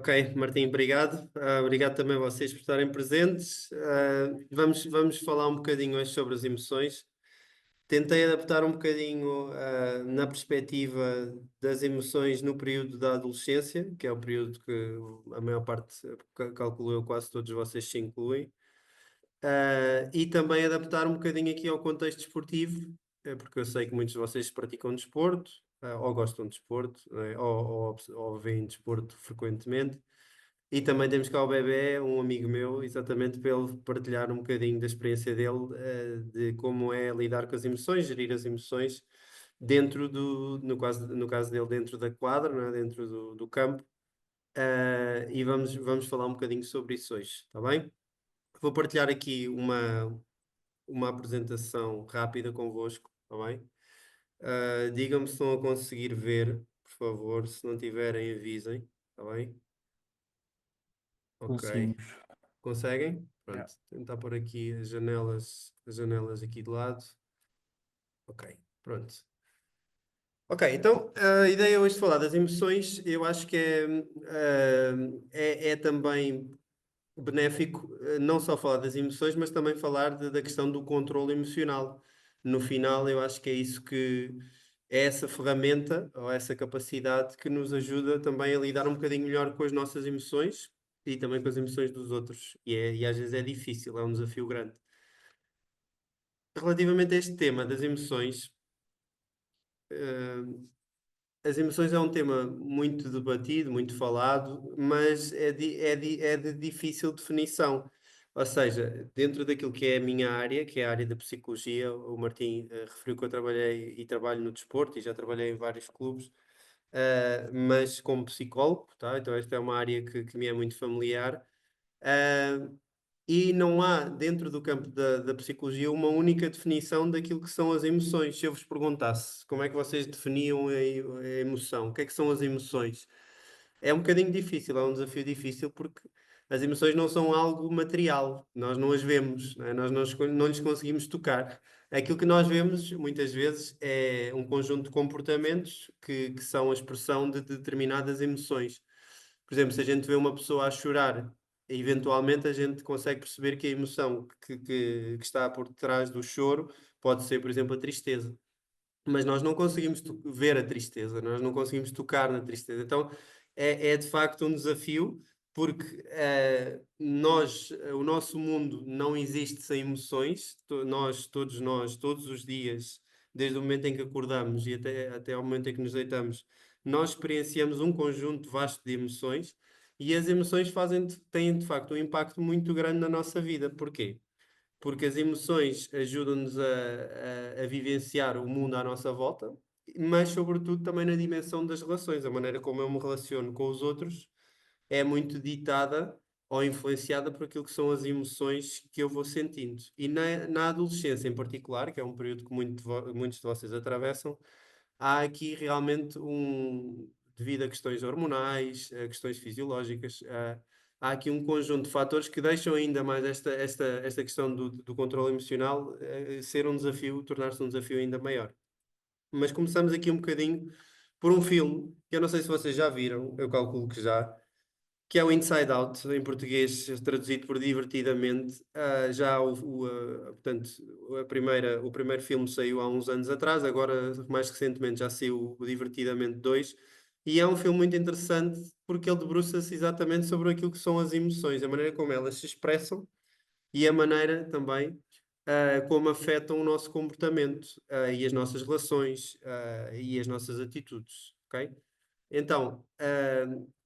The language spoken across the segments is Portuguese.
Ok, Martim, obrigado. Obrigado também a vocês por estarem presentes. Vamos falar um bocadinho hoje sobre as emoções. Tentei adaptar um bocadinho, na perspectiva das emoções no período da adolescência, que é o período que a maior parte, calculo eu, quase todos vocês se incluem. E também adaptar um bocadinho aqui ao contexto esportivo, porque eu sei que muitos de vocês praticam desporto, ou gostam de desporto, né, ou veem desporto frequentemente. E também temos cá o Bebé, um amigo meu, exatamente para ele partilhar um bocadinho da experiência dele, de como é lidar com as emoções, gerir as emoções dentro no caso dele, dentro da quadra, não é? Dentro do campo. E vamos falar um bocadinho sobre isso hoje, está bem? Vou partilhar aqui uma apresentação rápida convosco, está bem? Digam-me se estão a conseguir ver, por favor. Se não tiverem, avisem, está bem? Ok. Conseguimos. Conseguem? Yeah. Pronto. Tentar pôr aqui as janelas aqui de lado. Ok, pronto. Ok, então a ideia hoje de falar das emoções, eu acho que é também benéfico, não só falar das emoções, mas também falar da questão do controle emocional. No final, eu acho que é isso que é essa ferramenta ou essa capacidade que nos ajuda também a lidar um bocadinho melhor com as nossas emoções e também com as emoções dos outros. E às vezes é difícil, é um desafio grande. Relativamente a este tema das emoções, eh, as emoções é um tema muito debatido, muito falado, mas é de difícil definição. Ou seja, dentro daquilo que é a minha área, que é a área da psicologia, o Martim referiu que eu trabalhei e trabalho no desporto e já trabalhei em vários clubes, mas como psicólogo, tá? Então esta é uma área que me é muito familiar. Uh, e não há, dentro do campo da psicologia, uma única definição daquilo que são as emoções. Se eu vos perguntasse como é que vocês definiam a emoção, o que é que são as emoções? É um bocadinho difícil, é um desafio difícil, porque as emoções não são algo material, nós não as vemos, não é? Nós não lhes conseguimos tocar. Aquilo que nós vemos, muitas vezes, é um conjunto de comportamentos que são a expressão de determinadas emoções. Por exemplo, se a gente vê uma pessoa a chorar, eventualmente a gente consegue perceber que a emoção que está por trás do choro pode ser, por exemplo, a tristeza. Mas nós não conseguimos ver a tristeza, nós não conseguimos tocar na tristeza. Então é de facto um desafio, porque o nosso mundo não existe sem emoções. Todos nós, todos os dias, desde o momento em que acordamos e até ao momento em que nos deitamos, nós experienciamos um conjunto vasto de emoções, e as emoções têm de facto um impacto muito grande na nossa vida. Porquê? Porque as emoções ajudam-nos a vivenciar o mundo à nossa volta, mas, sobretudo, também na dimensão das relações. A maneira como eu me relaciono com os outros é muito ditada ou influenciada por aquilo que são as emoções que eu vou sentindo. E na adolescência, em particular, que é um período que muitos de vocês atravessam, há aqui realmente devido a questões hormonais, a questões fisiológicas, há aqui um conjunto de fatores que deixam ainda mais esta questão do controle emocional ser um desafio, tornar-se um desafio ainda maior. Mas começamos aqui um bocadinho por um filme que eu não sei se vocês já viram, eu calculo que já, que é o Inside Out, em português traduzido por Divertidamente. Portanto, o primeiro filme saiu há uns anos atrás, agora mais recentemente já saiu o Divertidamente 2, e é um filme muito interessante porque ele debruça-se exatamente sobre aquilo que são as emoções, a maneira como elas se expressam e a maneira também como afetam o nosso comportamento, e as nossas relações, e as nossas atitudes, ok? Então,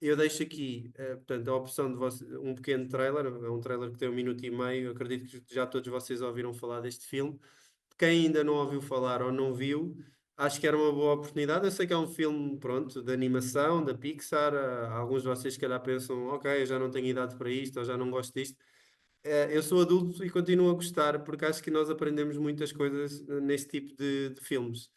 eu deixo aqui, portanto, a opção de um pequeno trailer, é um trailer que tem 1 minuto e meio. Eu acredito que já todos vocês ouviram falar deste filme. Quem ainda não ouviu falar ou não viu, acho que era uma boa oportunidade. Eu sei que é um filme, pronto, de animação, da Pixar. Alguns de vocês, se calhar, pensam, ok, eu já não tenho idade para isto, ou já não gosto disto. Eu sou adulto e continuo a gostar, porque acho que nós aprendemos muitas coisas neste tipo de filmes.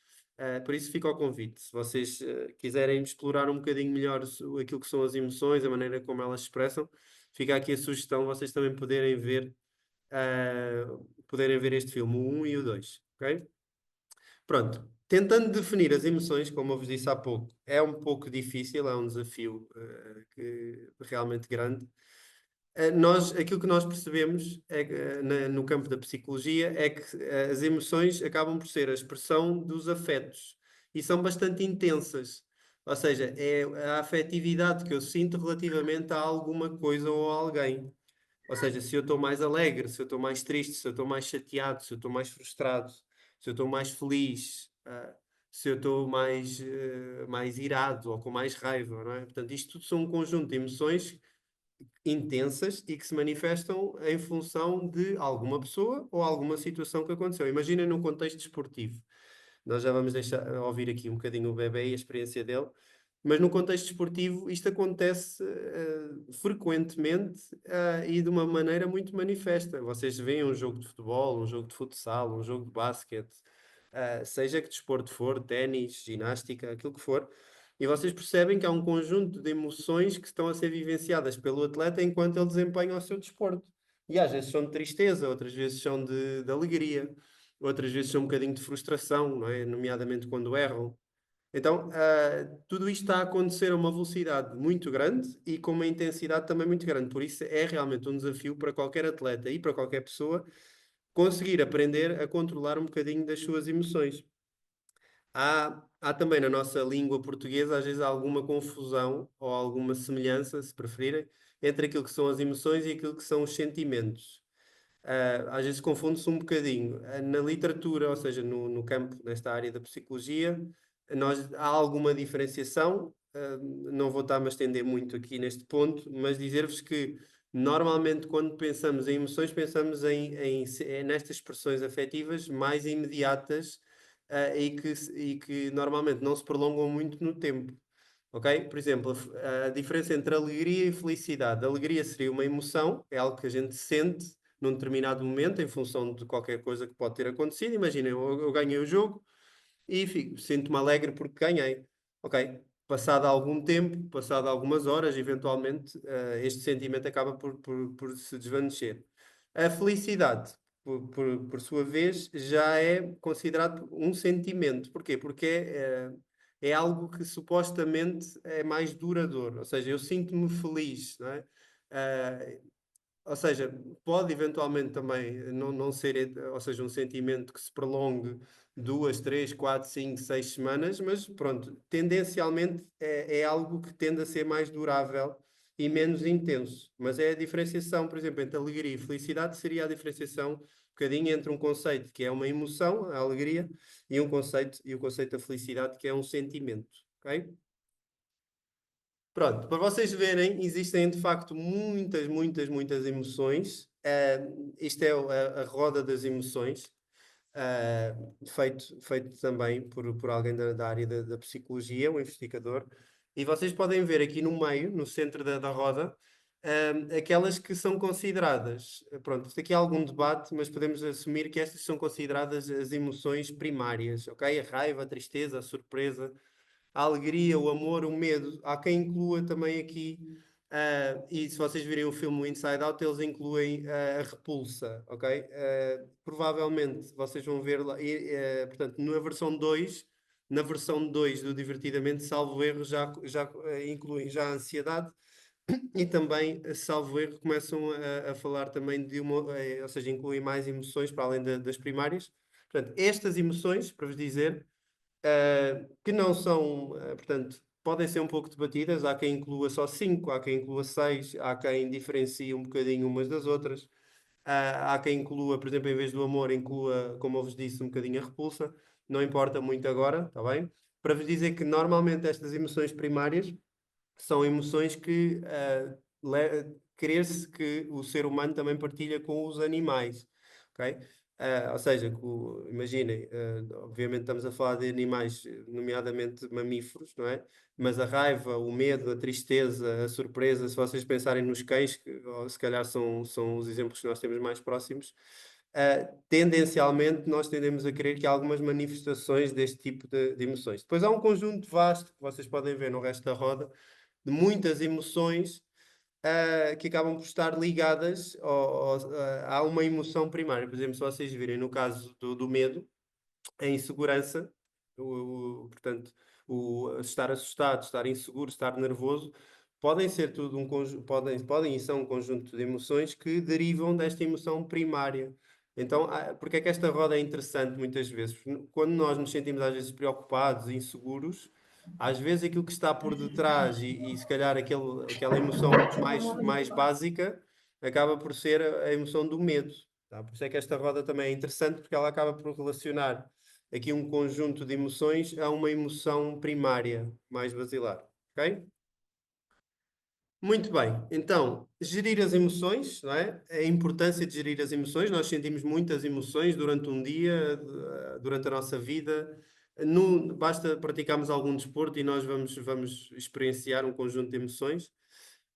Por isso fica o convite. Se vocês quiserem explorar um bocadinho melhor aquilo que são as emoções, a maneira como elas se expressam, fica aqui a sugestão vocês também poderem ver este filme, o 1 e o 2, ok? Pronto. tentando definir as emoções, como eu vos disse há pouco, é um pouco difícil, é um desafio realmente grande. Aquilo que nós percebemos no campo da psicologia é que as emoções acabam por ser a expressão dos afetos e são bastante intensas. Ou seja, é a afetividade que eu sinto relativamente a alguma coisa ou a alguém. Ou seja, se eu estou mais alegre, se eu estou mais triste, se eu estou mais chateado, se eu estou mais frustrado, se eu estou mais feliz, se eu estou mais irado ou com mais raiva, não é? Portanto, isto tudo são um conjunto de emoções intensas e que se manifestam em função de alguma pessoa ou alguma situação que aconteceu. Imaginem num contexto desportivo. Nós já vamos deixar ouvir aqui um bocadinho o bebé e a experiência dele, mas no contexto desportivo isto acontece frequentemente e de uma maneira muito manifesta. Vocês veem um jogo de futebol, um jogo de futsal, um jogo de basquete, seja que desporto for, ténis, ginástica, aquilo que for, e vocês percebem que há um conjunto de emoções que estão a ser vivenciadas pelo atleta enquanto ele desempenha o seu desporto. E às vezes são de tristeza, outras vezes são de alegria, outras vezes são um bocadinho de frustração, não é? Nomeadamente quando erram. Então, tudo isto está a acontecer a uma velocidade muito grande e com uma intensidade também muito grande. Por isso, é realmente um desafio para qualquer atleta e para qualquer pessoa conseguir aprender a controlar um bocadinho das suas emoções. Há também na nossa língua portuguesa, às vezes, alguma confusão ou alguma semelhança, se preferirem, entre aquilo que são as emoções e aquilo que são os sentimentos. Às vezes confunde-se um bocadinho. Na literatura, ou seja, no campo, nesta área da psicologia, há alguma diferenciação. Não vou estar-me a estender muito aqui neste ponto, mas dizer-vos que normalmente quando pensamos em emoções, pensamos nestas expressões afetivas mais imediatas, e que normalmente não se prolongam muito no tempo. Ok? Por exemplo, a diferença entre alegria e felicidade. A alegria seria uma emoção, é algo que a gente sente num determinado momento, em função de qualquer coisa que pode ter acontecido. Imaginem, eu ganhei o jogo e sinto-me alegre porque ganhei. Ok? Passado algum tempo, passado algumas horas, eventualmente, este sentimento acaba por se desvanecer. A felicidade, por sua vez, já é considerado um sentimento. Porquê? Porque é algo que supostamente é mais duradouro. Ou seja, eu sinto-me feliz, não é? Eh, ou seja, pode eventualmente também não ser, ou seja, um sentimento que se prolongue 2, 3, 4, 5, 6 semanas, mas pronto, tendencialmente é algo que tende a ser mais durável e menos intenso. Mas é a diferenciação, por exemplo, entre alegria e felicidade, seria a diferenciação um bocadinho entre um conceito que é uma emoção, a alegria, e o conceito da felicidade, que é um sentimento. Ok? Pronto, para vocês verem, existem de facto muitas, muitas, muitas emoções. Isto é a roda das emoções, feito também por alguém da área da psicologia, um investigador. E vocês podem ver aqui no meio, no centro da roda, aquelas que são consideradas. Pronto, isto aqui há algum debate, mas podemos assumir que estas são consideradas as emoções primárias, ok? A raiva, a tristeza, a surpresa, a alegria, o amor, o medo. Há quem inclua também aqui, e se vocês virem o filme Inside Out, eles incluem a repulsa, ok? Provavelmente vocês vão ver lá, portanto, na versão 2 do Divertidamente, salvo erro, já incluem já a ansiedade e também, salvo erro, começam a falar também de ou seja, incluem mais emoções para além das primárias. Portanto, estas emoções, para vos dizer, que não são, portanto, podem ser um pouco debatidas. Há quem inclua só 5, há quem inclua 6, há quem diferencie um bocadinho umas das outras. Há quem inclua, por exemplo, em vez do amor, inclua, como eu vos disse, um bocadinho a repulsa. Não importa muito agora, está bem? Para vos dizer que normalmente estas emoções primárias são emoções que crer-se que o ser humano também partilha com os animais, ok? Ou seja, imaginem, obviamente estamos a falar de animais, nomeadamente mamíferos, não é? Mas a raiva, o medo, a tristeza, a surpresa, se vocês pensarem nos cães, que ou se calhar são os exemplos que nós temos mais próximos, tendencialmente nós tendemos a crer que há algumas manifestações deste tipo de emoções. Depois há um conjunto vasto, que vocês podem ver no resto da roda, de muitas emoções que acabam por estar ligadas a uma emoção primária. Por exemplo, se vocês virem no caso do medo, a insegurança Portanto, o estar assustado, estar inseguro, estar nervoso, podem ser tudo um conjunto, podem e são um conjunto de emoções que derivam desta emoção primária. Então, porque é que esta roda é interessante muitas vezes? Quando nós nos sentimos às vezes preocupados, inseguros, às vezes aquilo que está por detrás e se calhar aquela emoção mais básica acaba por ser a emoção do medo. Tá? Por isso é que esta roda também é interessante, porque ela acaba por relacionar aqui um conjunto de emoções a uma emoção primária, mais basilar. Ok? Muito bem, então, gerir as emoções, não é? A importância de gerir as emoções. Nós sentimos muitas emoções durante um dia, durante a nossa vida. Basta praticarmos algum desporto e nós vamos experienciar um conjunto de emoções.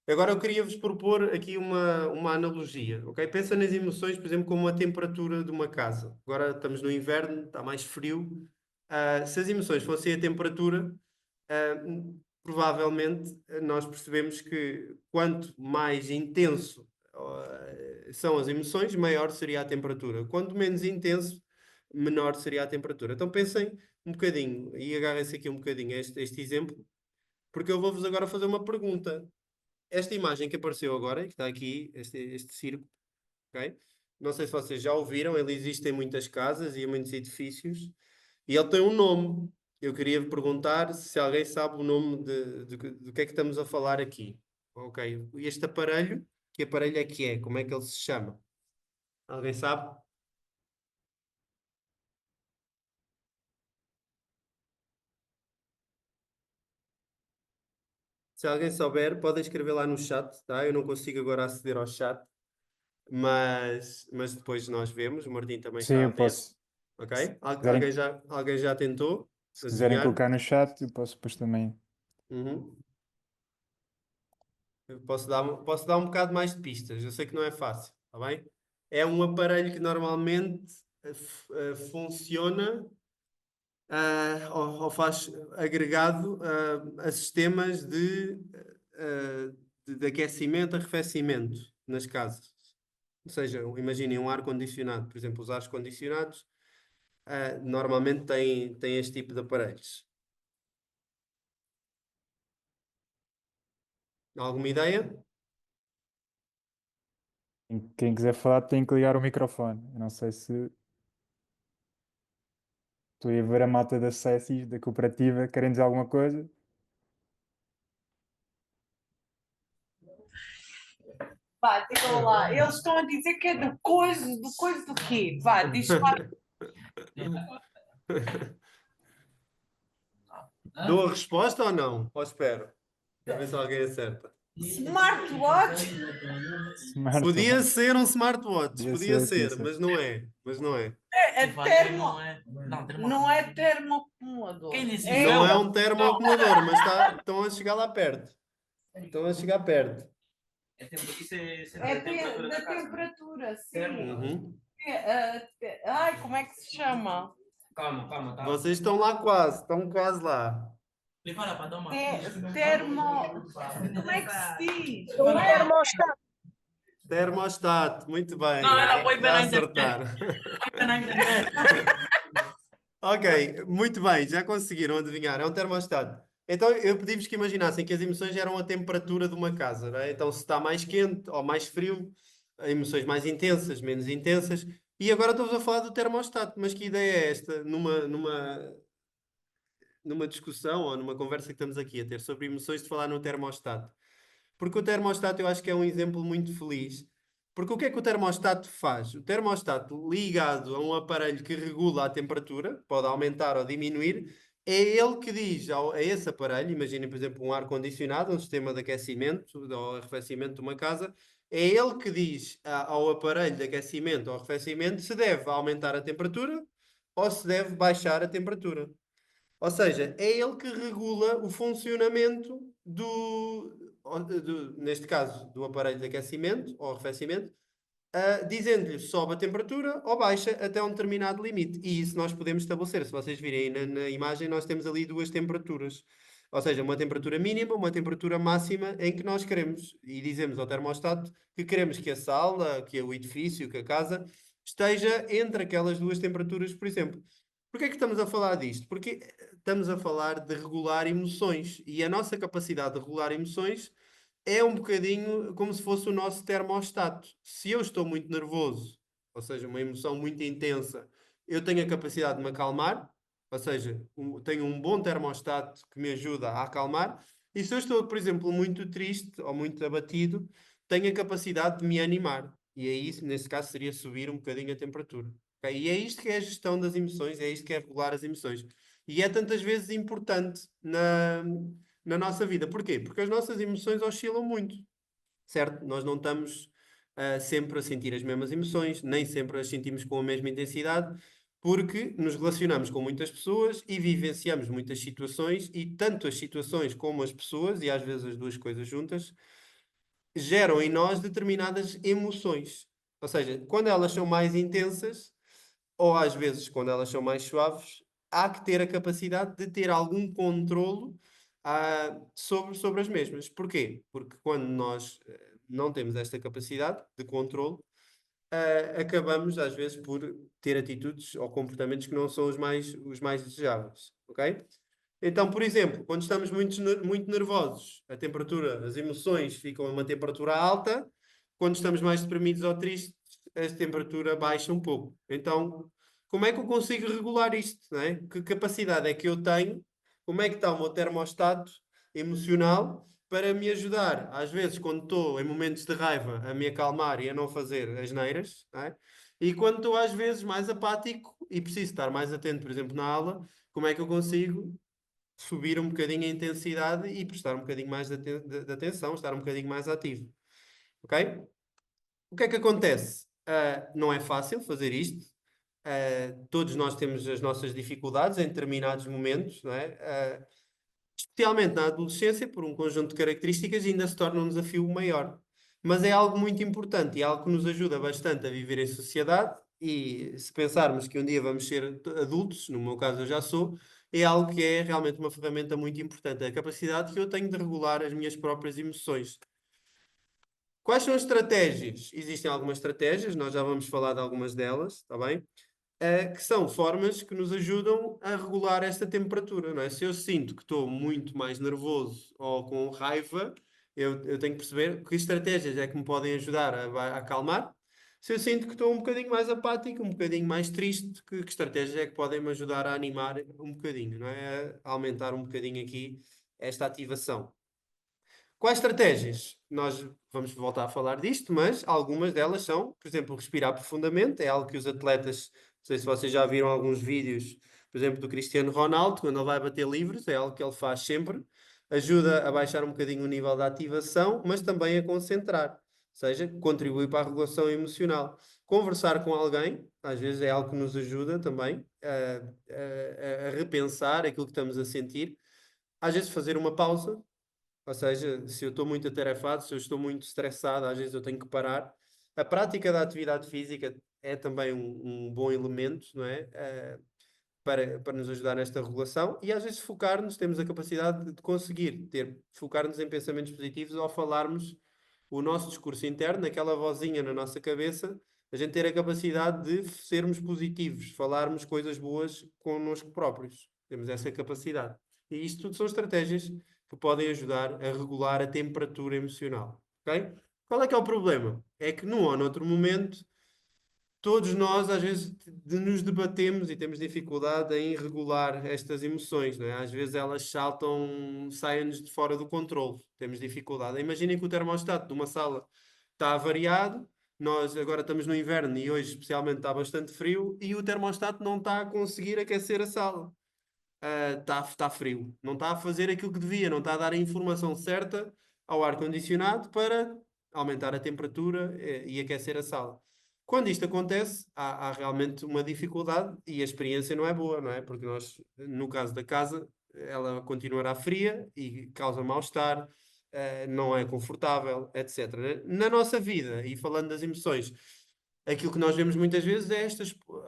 Agora eu queria vos propor aqui uma analogia, ok? Pensa nas emoções, por exemplo, como a temperatura de uma casa. Agora estamos no inverno, está mais frio. Se as emoções fossem a temperatura, ah, provavelmente nós percebemos que quanto mais intenso são as emoções, maior seria a temperatura. Quanto menos intenso, menor seria a temperatura. Então pensem um bocadinho e agarrem-se aqui um bocadinho a este exemplo, porque eu vou-vos agora fazer uma pergunta. Esta imagem que apareceu agora, que está aqui, este círculo, ok? Não sei se vocês já ouviram, ele existe em muitas casas e em muitos edifícios, e ele tem um nome. Eu queria perguntar se alguém sabe o nome do que é que estamos a falar aqui. Ok, este aparelho, que aparelho é que é? Como é que ele se chama? Alguém sabe? Se alguém souber, podem escrever lá no chat, tá? Eu não consigo agora aceder ao chat, mas depois nós vemos. O Martim também Sim, está a eu ver. posso. Ok? Se quiserem, Alguém já tentou se quiserem adivinhar? colocar no chat, eu posso depois também. Uhum. Eu posso dar um bocado mais de pistas. Eu sei que não é fácil, está bem? É um aparelho que normalmente funciona ou faz agregado a sistemas de aquecimento, arrefecimento nas casas. Ou seja, imaginem um ar-condicionado. Por exemplo, os ares-condicionados normalmente têm este tipo de aparelhos. Alguma ideia? Quem quiser falar tem que ligar o microfone. Eu não sei se estou a ver a malta da SESI, da cooperativa, querem dizer alguma coisa. Vá, digam lá. Eles estão a dizer que é do coisa do quê? Vá, diz lá. Dou a resposta ou não? Ou espero? Quer ver se alguém acerta. Smartwatch? Podia Smartphone. ser um smartwatch, Podia podia ser, podia ser, ser. mas não é. Mas não é. É termo. Não, Não é termoacumulador. Quem disse isso? Não é um termoacumulador, mas estão a chegar lá perto. Estão a chegar perto. Isso É da temperatura da da casa. temperatura, sim. Uhum. Ai, como é que se chama? Calma. Vocês estão lá quase, estão quase lá. Prepara para dar uma. Termo. Como é que se diz? Um termostato. Termostato, muito bem. Não, ela foi Já pela acertaram. na internet. Ok, muito bem, já conseguiram adivinhar. É um termostato. Então eu pedi-vos que imaginassem que as emoções eram a temperatura de uma casa, não é? Então se está mais quente ou mais frio, emoções mais intensas, menos intensas. E agora estou-vos a falar do termostato. Mas que ideia é esta numa discussão ou numa conversa que estamos aqui a ter sobre emoções de falar no termostato? Porque o termostato eu acho que é um exemplo muito feliz. Porque o que é que o termostato faz? O termostato ligado a um aparelho que regula a temperatura, pode aumentar ou diminuir, é ele que diz a esse aparelho, imaginem, por exemplo, um ar-condicionado, um sistema de aquecimento ou arrefecimento de uma casa, é ele que diz ao aparelho de aquecimento ou arrefecimento se deve aumentar a temperatura ou se deve baixar a temperatura. Ou seja, é ele que regula o funcionamento neste caso, do aparelho de aquecimento ou arrefecimento, dizendo-lhe sobe a temperatura ou baixa até um determinado limite. E isso nós podemos estabelecer. Se vocês virem na imagem, nós temos ali duas temperaturas. Ou seja, uma temperatura mínima, uma temperatura máxima em que nós queremos. E dizemos ao termostato que queremos que a sala, que o edifício, que a casa esteja entre aquelas duas temperaturas, por exemplo. Porquê é que estamos a falar disto? Porque estamos a falar de regular emoções e a nossa capacidade de regular emoções é um bocadinho como se fosse o nosso termostato. Se eu estou muito nervoso, ou seja, uma emoção muito intensa, eu tenho a capacidade de me acalmar, ou seja, tenho um bom termostato que me ajuda a acalmar. E se eu estou, por exemplo, muito triste ou muito abatido, tenho a capacidade de me animar. E aí, nesse caso, seria subir um bocadinho a temperatura. Ok? E é isto que é a gestão das emoções, é isto que é regular as emoções. E é tantas vezes importante na nossa vida. Porquê? Porque as nossas emoções oscilam muito, certo? Nós não estamos sempre a sentir as mesmas emoções, nem sempre as sentimos com a mesma intensidade, porque nos relacionamos com muitas pessoas e vivenciamos muitas situações, e tanto as situações como as pessoas, e às vezes as duas coisas juntas, geram em nós determinadas emoções. Ou seja, quando elas são mais intensas, ou às vezes quando elas são mais suaves, há que ter a capacidade de ter algum controlo sobre as mesmas. Porquê? Porque quando nós não temos esta capacidade de controlo, acabamos às vezes por ter atitudes ou comportamentos que não são os mais desejáveis, ok? Então, por exemplo, quando estamos muito nervosos, a temperatura, as emoções ficam a uma temperatura alta. Quando estamos mais deprimidos ou tristes, a temperatura baixa um pouco. Então, como é que eu consigo regular isto, não é? Que capacidade é que eu tenho? Como é que está o meu termostato emocional para me ajudar, às vezes, quando estou em momentos de raiva, a me acalmar e a não fazer asneiras, não é? E quando estou, às vezes, mais apático e preciso estar mais atento, por exemplo, na aula, como é que eu consigo subir um bocadinho a intensidade e prestar um bocadinho mais de atenção, estar um bocadinho mais ativo. Ok? O que é que acontece? Não é fácil fazer isto. Todos nós temos as nossas dificuldades em determinados momentos, não é? Especialmente na adolescência, por um conjunto de características, ainda se torna um desafio maior. Mas é algo muito importante e algo que nos ajuda bastante a viver em sociedade. E se pensarmos que um dia vamos ser adultos, no meu caso eu já sou, é algo que é realmente uma ferramenta muito importante. É a capacidade que eu tenho de regular as minhas próprias emoções. Quais são as estratégias? Existem algumas estratégias, nós já vamos falar de algumas delas, está bem? Que são formas que nos ajudam a regular esta temperatura, não é? Se eu sinto que estou muito mais nervoso ou com raiva, eu tenho que perceber que estratégias é que me podem ajudar a acalmar. Se eu sinto que estou um bocadinho mais apático, um bocadinho mais triste, que estratégias é que podem me ajudar a animar um bocadinho, não é? A aumentar um bocadinho aqui esta ativação. Quais estratégias? Nós vamos voltar a falar disto, mas algumas delas são, por exemplo, respirar profundamente. É algo que os atletas, não sei se vocês já viram alguns vídeos, por exemplo, do Cristiano Ronaldo, quando ele vai bater livres, é algo que ele faz sempre. Ajuda a baixar um bocadinho o nível da ativação, mas também a concentrar. Ou seja, contribui para a regulação emocional. Conversar com alguém, às vezes é algo que nos ajuda também a repensar aquilo que estamos a sentir. Às vezes fazer uma pausa, ou seja, se eu estou muito atarefado, se eu estou muito estressado, às vezes eu tenho que parar. A prática da atividade física é também um bom elemento, não é? Para nos ajudar nesta regulação e às vezes focar-nos, temos a capacidade de conseguir focar-nos em pensamentos positivos ao falarmos o nosso discurso interno, aquela vozinha na nossa cabeça, a gente ter a capacidade de sermos positivos, falarmos coisas boas connosco próprios. Temos essa capacidade. E isto tudo são estratégias que podem ajudar a regular a temperatura emocional. Ok? Qual é que é o problema? É que num ou noutro momento todos nós, às vezes, nos debatemos e temos dificuldade em regular estas emoções, não é? Às vezes elas saltam, saem-nos de fora do controle. Temos dificuldade. Imaginem que o termostato de uma sala está avariado, nós agora estamos no inverno e hoje, especialmente, está bastante frio e o termostato não está a conseguir aquecer a sala. Está frio. Não está a fazer aquilo que devia, não está a dar a informação certa ao ar-condicionado para aumentar a temperatura e aquecer a sala. Quando isto acontece, há realmente uma dificuldade e a experiência não é boa, não é? Porque nós, no caso da casa, ela continuará fria e causa mal-estar, não é confortável, etc. Na nossa vida, e falando das emoções, aquilo que nós vemos muitas vezes é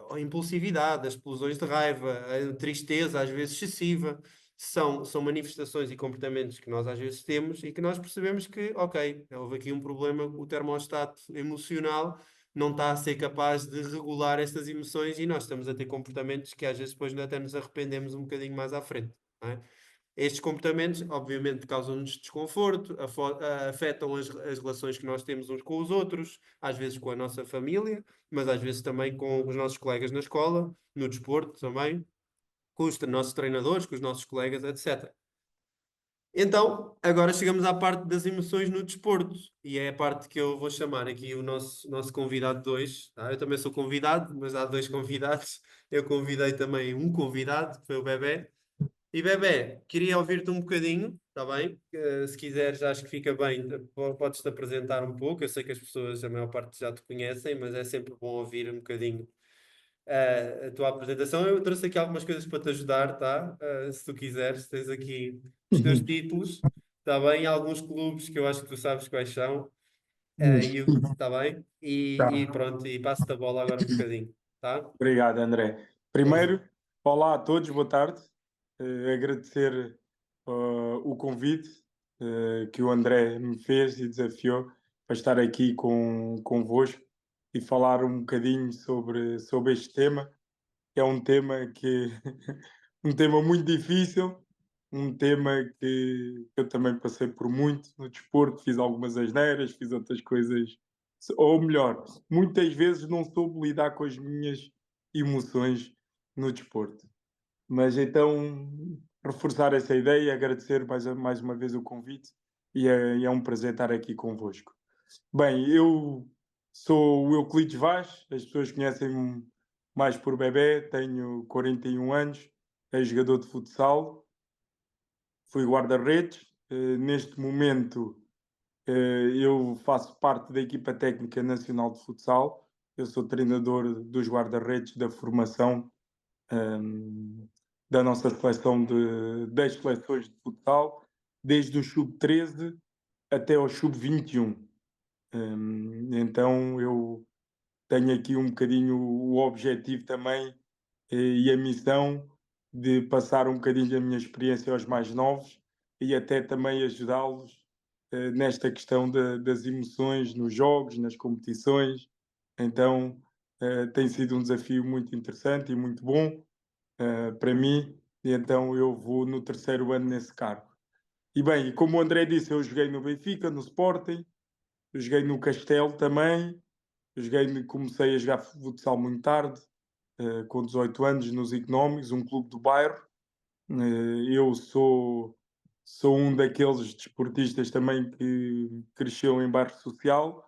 a impulsividade, as explosões de raiva, a tristeza, às vezes excessiva. São manifestações e comportamentos que nós às vezes temos e que nós percebemos que, ok, houve aqui um problema com o termostato emocional, não está a ser capaz de regular estas emoções e nós estamos a ter comportamentos que às vezes depois até nos arrependemos um bocadinho mais à frente, não é? Estes comportamentos, obviamente, causam-nos desconforto, afetam as relações que nós temos uns com os outros, às vezes com a nossa família, mas às vezes também com os nossos colegas na escola, no desporto também, com os nossos treinadores, com os nossos colegas, etc. Então, agora chegamos à parte das emoções no desporto, e é a parte que eu vou chamar aqui o nosso convidado 2. Tá? Eu também sou convidado, mas há 2 convidados. Eu convidei também um convidado, que foi o Bebé. E Bebé, queria ouvir-te um bocadinho, está bem? Se quiseres, acho que fica bem, podes-te apresentar um pouco. Eu sei que as pessoas, a maior parte já te conhecem, mas é sempre bom ouvir um bocadinho a tua apresentação. Eu trouxe aqui algumas coisas para te ajudar, tá? Se tu quiseres, tens aqui os teus títulos, está bem? Alguns clubes que eu acho que tu sabes quais são, está bem? E Tá. pronto, e passo-te a bola agora um bocadinho, tá? Obrigado, André. Primeiro, olá a todos, boa tarde. Agradecer o convite que o André me fez e desafiou para estar aqui convosco e falar um bocadinho sobre este tema. É um tema que um tema muito difícil, um tema que eu também passei por muito no desporto, fiz algumas asneiras, fiz outras coisas, ou melhor, muitas vezes não soube lidar com as minhas emoções no desporto. Mas então, reforçar essa ideia, agradecer mais uma vez o convite e é um prazer estar aqui convosco. Bem, eu sou o Euclides Vaz, as pessoas conhecem-me mais por Bebé, tenho 41 anos, é jogador de futsal, fui guarda-redes. Neste momento, eu faço parte da equipa técnica nacional de futsal, eu sou treinador dos guarda-redes da formação da nossa seleção das seleções de futsal, desde o sub-13 até ao sub-21. Então eu tenho aqui um bocadinho o objetivo também e a missão de passar um bocadinho da minha experiência aos mais novos e até também ajudá-los nesta questão das emoções nos jogos, nas competições. Então tem sido um desafio muito interessante e muito bom para mim, e então eu vou no 3º ano nesse cargo. E bem, como o André disse, eu joguei no Benfica, no Sporting, eu joguei no Castelo também, comecei a jogar futsal muito tarde, com 18 anos, nos Económicos, um clube do bairro. Eu sou um daqueles desportistas também que cresceu em bairro social.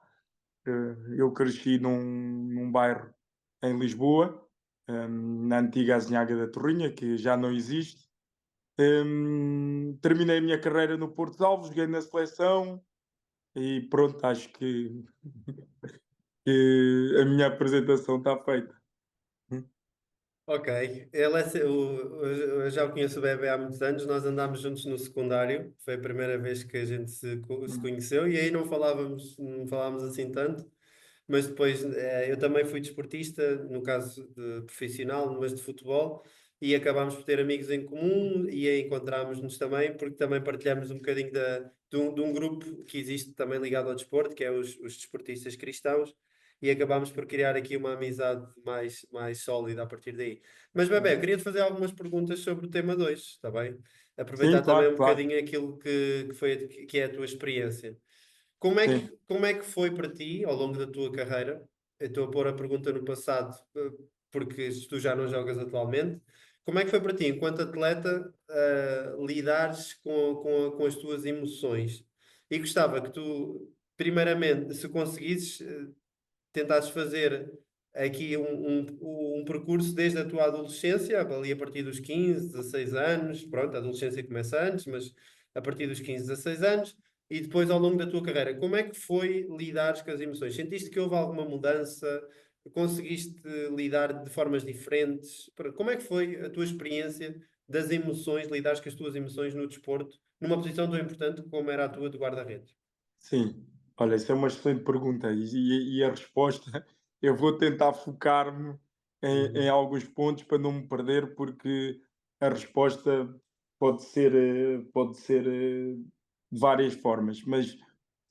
Eu cresci num bairro em Lisboa, na antiga Azinhaga da Torrinha, que já não existe. Terminei a minha carreira no Porto de Alves, joguei na seleção e pronto, acho que a minha apresentação está feita. Ok, ele eu já o conheço o Bebé há muitos anos, nós andámos juntos no secundário, foi a primeira vez que a gente se conheceu e aí não falávamos assim tanto, mas depois eu também fui desportista, no caso de profissional, mas de futebol, e acabámos por ter amigos em comum e aí encontrámos-nos também, porque também partilhamos um bocadinho de um grupo que existe também ligado ao desporto, que é os desportistas cristãos, e acabámos por criar aqui uma amizade mais sólida a partir daí. Mas, Bebé, eu queria te fazer algumas perguntas sobre o tema 2, está bem? Sim, Aproveitar também claro, um claro. bocadinho aquilo que é a tua experiência. Sim. Como é que foi para ti, ao longo da tua carreira? Eu estou a pôr a pergunta no passado, porque tu já não jogas atualmente. Como é que foi para ti, enquanto atleta, lidares com as tuas emoções? E gostava que tu, primeiramente, se conseguisses, tentasses fazer aqui um percurso desde a tua adolescência, ali a partir dos 15, 16 anos, pronto, a adolescência começa antes, mas a partir dos 15, 16 anos, e depois ao longo da tua carreira, como é que foi lidares com as emoções? Sentiste que houve alguma mudança? Conseguiste lidar de formas diferentes? Como é que foi a tua experiência das emoções, lidares com as tuas emoções no desporto, numa posição tão importante como era a tua de guarda-redes? Sim, olha, isso é uma excelente pergunta e a resposta eu vou tentar focar-me em alguns pontos para não me perder, porque a resposta pode ser de várias formas,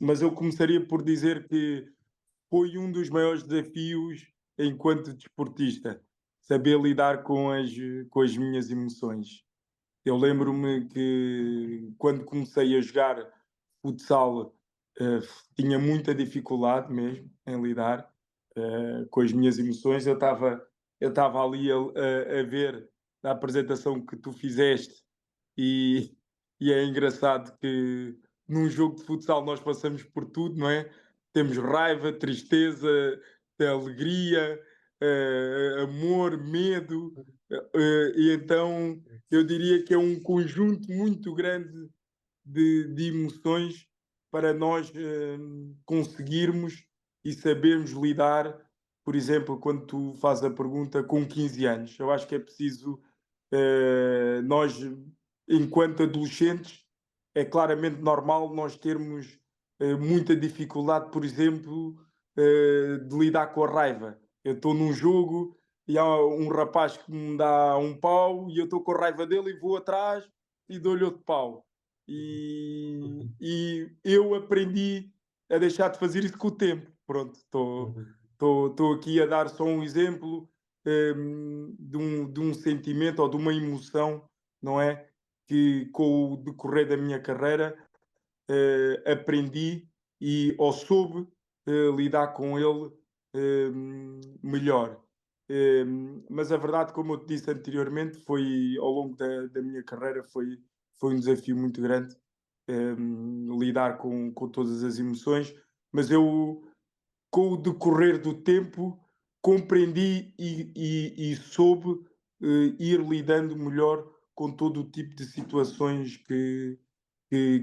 mas eu começaria por dizer que foi um dos maiores desafios enquanto desportista, saber lidar com as minhas emoções. Eu lembro-me que quando comecei a jogar futsal, tinha muita dificuldade mesmo em lidar com as minhas emoções. Eu estava ali a ver a apresentação que tu fizeste e, e é engraçado que num jogo de futsal nós passamos por tudo, não é? Temos raiva, tristeza, alegria, amor, medo, e então eu diria que é um conjunto muito grande de emoções para nós conseguirmos e sabermos lidar, por exemplo, quando tu fazes a pergunta com 15 anos. Eu acho que é preciso nós, enquanto adolescentes, é claramente normal nós termos muita dificuldade, por exemplo, de lidar com a raiva. Eu estou num jogo e há um rapaz que me dá um pau e eu estou com a raiva dele e vou atrás e dou-lhe outro pau. E eu aprendi a deixar de fazer isso com o tempo. Pronto, estou aqui a dar só um exemplo de um sentimento ou de uma emoção, não é? Que com o decorrer da minha carreira aprendi ou soube lidar com ele melhor. Mas a verdade, como eu te disse anteriormente, foi ao longo da minha carreira foi um desafio muito grande lidar com todas as emoções, mas eu, com o decorrer do tempo, compreendi e soube ir lidando melhor com todo o tipo de situações que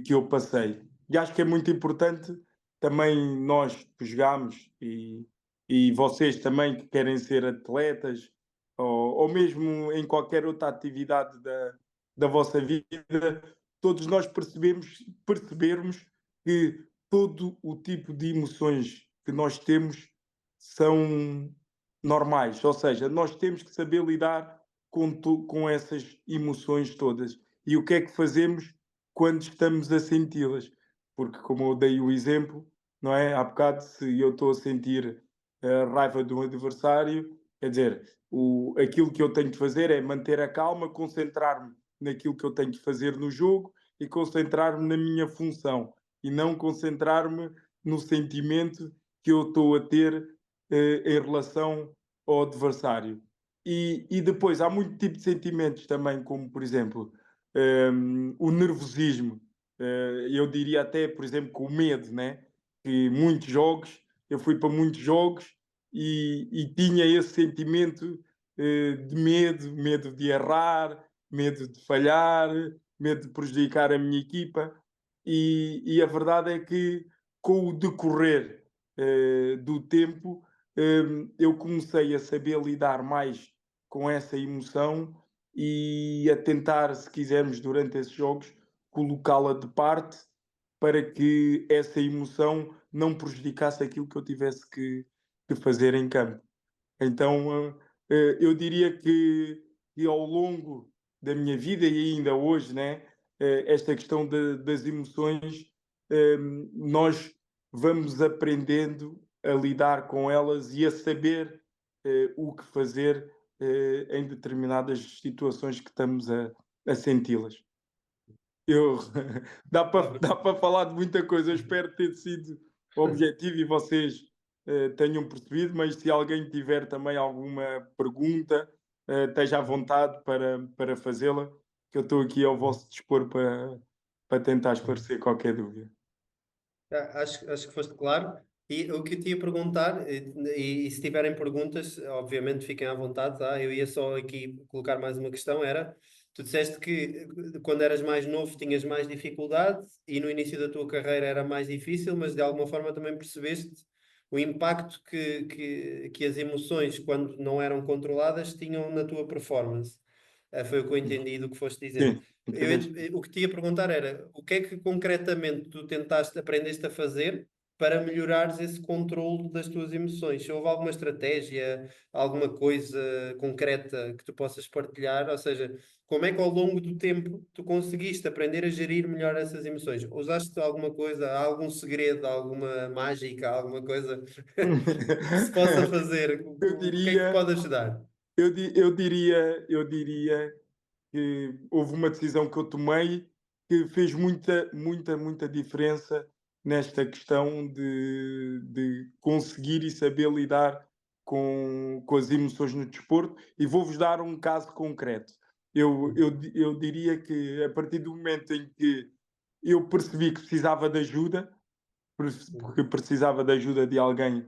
eu passei. E acho que é muito importante também nós que jogamos e vocês também que querem ser atletas ou mesmo em qualquer outra atividade da vossa vida, todos nós percebermos que todo o tipo de emoções que nós temos são normais, ou seja, nós temos que saber lidar com essas emoções todas. E o que é que fazemos quando estamos a senti-las? Porque, como eu dei o exemplo, não é? Há bocado, se eu estou a sentir a raiva de um adversário, quer dizer, aquilo que eu tenho de fazer é manter a calma, concentrar-me naquilo que eu tenho de fazer no jogo e concentrar-me na minha função e não concentrar-me no sentimento que eu estou a ter em relação ao adversário. E depois há muito tipo de sentimentos também, como por exemplo o nervosismo. Eu diria até, por exemplo, com o medo, né? Que muitos jogos, eu fui para muitos jogos e tinha esse sentimento de medo de errar, medo de falhar, medo de prejudicar a minha equipa. E a verdade é que com o decorrer do tempo, eu comecei a saber lidar mais com essa emoção e a tentar, se quisermos, durante esses jogos, colocá-la de parte para que essa emoção não prejudicasse aquilo que eu tivesse que fazer em campo. Então, eu diria que ao longo da minha vida e ainda hoje, né, esta questão das emoções, nós vamos aprendendo a lidar com elas e a saber o que fazer em determinadas situações que estamos a senti-las. Eu, dá para falar de muita coisa, eu espero ter sido objetivo e vocês tenham percebido, mas se alguém tiver também alguma pergunta, esteja à vontade para fazê-la, que eu estou aqui ao vosso dispor para tentar esclarecer qualquer dúvida. Acho que foste claro. E o que eu te ia perguntar, e se tiverem perguntas, obviamente fiquem à vontade, tá? Eu ia só aqui colocar mais uma questão, tu disseste que quando eras mais novo tinhas mais dificuldade e no início da tua carreira era mais difícil, mas de alguma forma também percebeste o impacto que as emoções, quando não eram controladas, tinham na tua performance. Foi o que eu entendi do que foste dizendo. Sim, entendeste? O que te ia perguntar era o que é que concretamente tu aprendeste a fazer para melhorares esse controle das tuas emoções. Se houve alguma estratégia, alguma coisa concreta que tu possas partilhar, ou seja, como é que ao longo do tempo tu conseguiste aprender a gerir melhor essas emoções? Usaste alguma coisa, há algum segredo, alguma mágica, alguma coisa que se possa fazer? Eu O que é que diria, pode ajudar? eu diria que houve uma decisão que eu tomei que fez muita diferença nesta questão de conseguir e saber lidar com as emoções no desporto. E vou-vos dar um caso concreto. Eu diria que a partir do momento em que eu percebi que precisava de ajuda, porque precisava da ajuda de alguém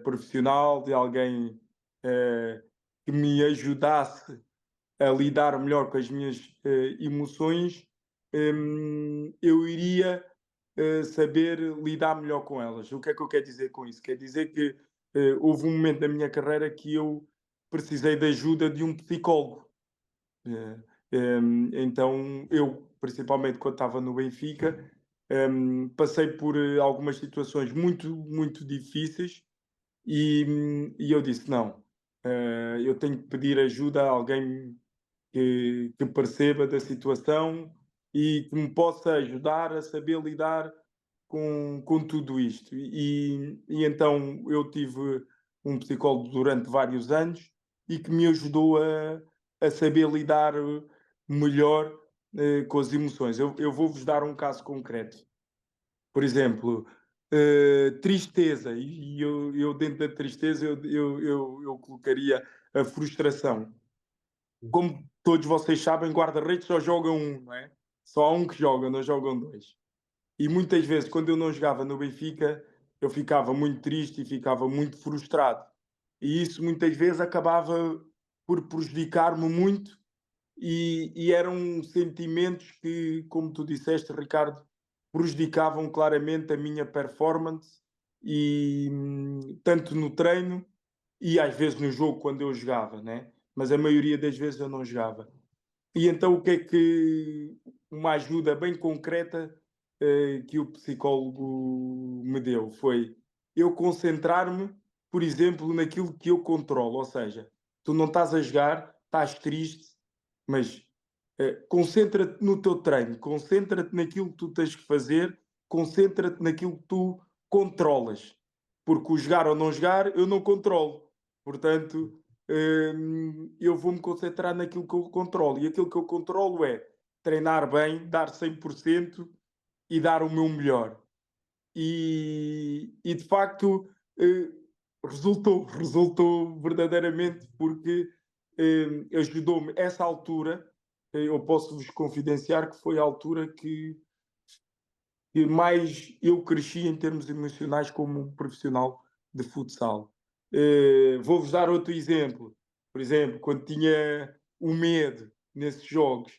profissional, de alguém que me ajudasse a lidar melhor com as minhas emoções, eu iria saber lidar melhor com elas. O que é que eu quero dizer com isso? Quer dizer que houve um momento da minha carreira que eu precisei da ajuda de um psicólogo. Então, eu, principalmente quando estava no Benfica, passei por algumas situações muito difíceis e eu disse: não, eu tenho que pedir ajuda a alguém que perceba da situação e que me possa ajudar a saber lidar com tudo isto. E então eu tive um psicólogo durante vários anos e que me ajudou a saber lidar melhor com as emoções. Eu vou-vos dar um caso concreto. Por exemplo, tristeza, e eu dentro da tristeza eu colocaria a frustração. Como todos vocês sabem, guarda-redes só joga um, não é? Só há um que joga, não jogam dois. E muitas vezes, quando eu não jogava no Benfica, eu ficava muito triste e ficava muito frustrado. E isso muitas vezes acabava por prejudicar-me muito e eram sentimentos que, como tu disseste, Ricardo, prejudicavam claramente a minha performance e tanto no treino e às vezes no jogo quando eu jogava, né? Mas a maioria das vezes eu não jogava. E então o que é que uma ajuda bem concreta que o psicólogo me deu foi eu concentrar-me, por exemplo, naquilo que eu controlo. Ou seja, tu não estás a jogar, estás triste, mas concentra-te no teu treino, concentra-te naquilo que tu tens que fazer, concentra-te naquilo que tu controlas. Porque o jogar ou não jogar, eu não controlo. Portanto, eu vou-me concentrar naquilo que eu controlo. E aquilo que eu controlo é treinar bem, dar 100% e dar o meu melhor. E de facto, resultou verdadeiramente porque ajudou-me essa altura. Eu posso vos confidenciar que foi a altura que mais eu cresci em termos emocionais como um profissional de futsal. Vou-vos dar outro exemplo. Por exemplo, quando tinha o medo nesses jogos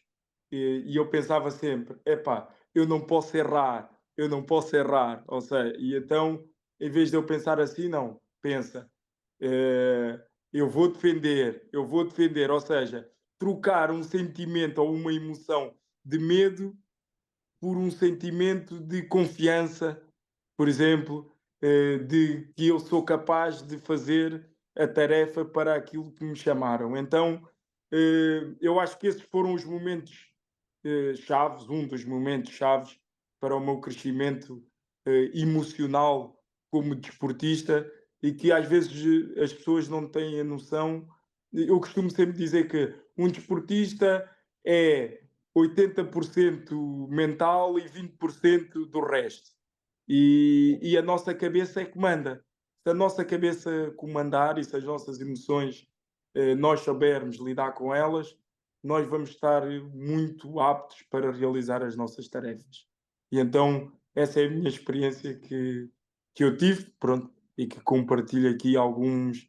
e eu pensava sempre: epá, eu não posso errar, eu não posso errar. Ou seja, e então, em vez de eu pensar assim, não, pensa, eh, eu vou defender. Ou seja, trocar um sentimento ou uma emoção de medo por um sentimento de confiança, por exemplo, de que eu sou capaz de fazer a tarefa para aquilo que me chamaram. Então, eu acho que esses foram os momentos chaves, um dos momentos chaves para o meu crescimento emocional como desportista e que às vezes as pessoas não têm a noção. Eu costumo sempre dizer que um desportista é 80% mental e 20% do resto. E a nossa cabeça é que manda. Se a nossa cabeça comandar e se as nossas emoções nós soubermos lidar com elas, nós vamos estar muito aptos para realizar as nossas tarefas. E então, essa é a minha experiência que eu tive, pronto, e que compartilho aqui alguns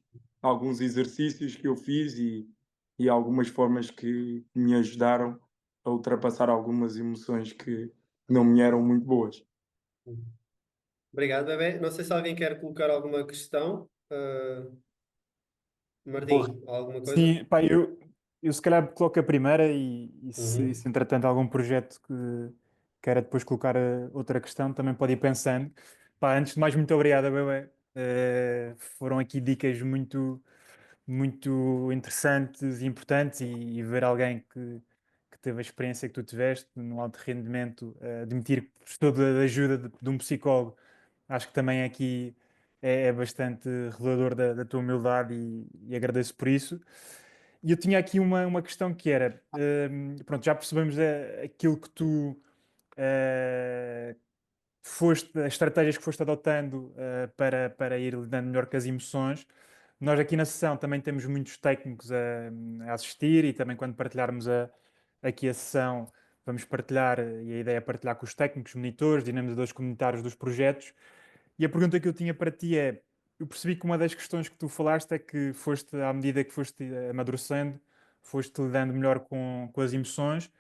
exercícios que eu fiz e algumas formas que me ajudaram a ultrapassar algumas emoções que não me eram muito boas. Obrigado, bebê. Não sei se alguém quer colocar alguma questão. Porra. Martim, alguma coisa? Sim, pá, eu se calhar coloco a primeira e Uhum. se entretanto algum projeto que queira depois colocar outra questão, também pode ir pensando. Pá, antes de mais, muito obrigado, Bebé. Foram aqui dicas muito interessantes e importantes e ver alguém que teve a experiência que tu tiveste no alto rendimento, admitir que precisou da ajuda de um psicólogo, acho que também aqui é bastante revelador da tua humildade e agradeço por isso. E eu tinha aqui uma questão que era, pronto, já percebemos aquilo que tu as estratégias que foste adotando para ir lidando melhor com as emoções. Nós aqui na sessão também temos muitos técnicos a assistir e também quando partilharmos aqui a sessão vamos partilhar, e a ideia é partilhar com os técnicos, monitores, dinamizadores comunitários dos projetos. E a pergunta que eu tinha para ti é, eu percebi que uma das questões que tu falaste é que foste, à medida que foste amadurecendo, foste lidando melhor com as emoções.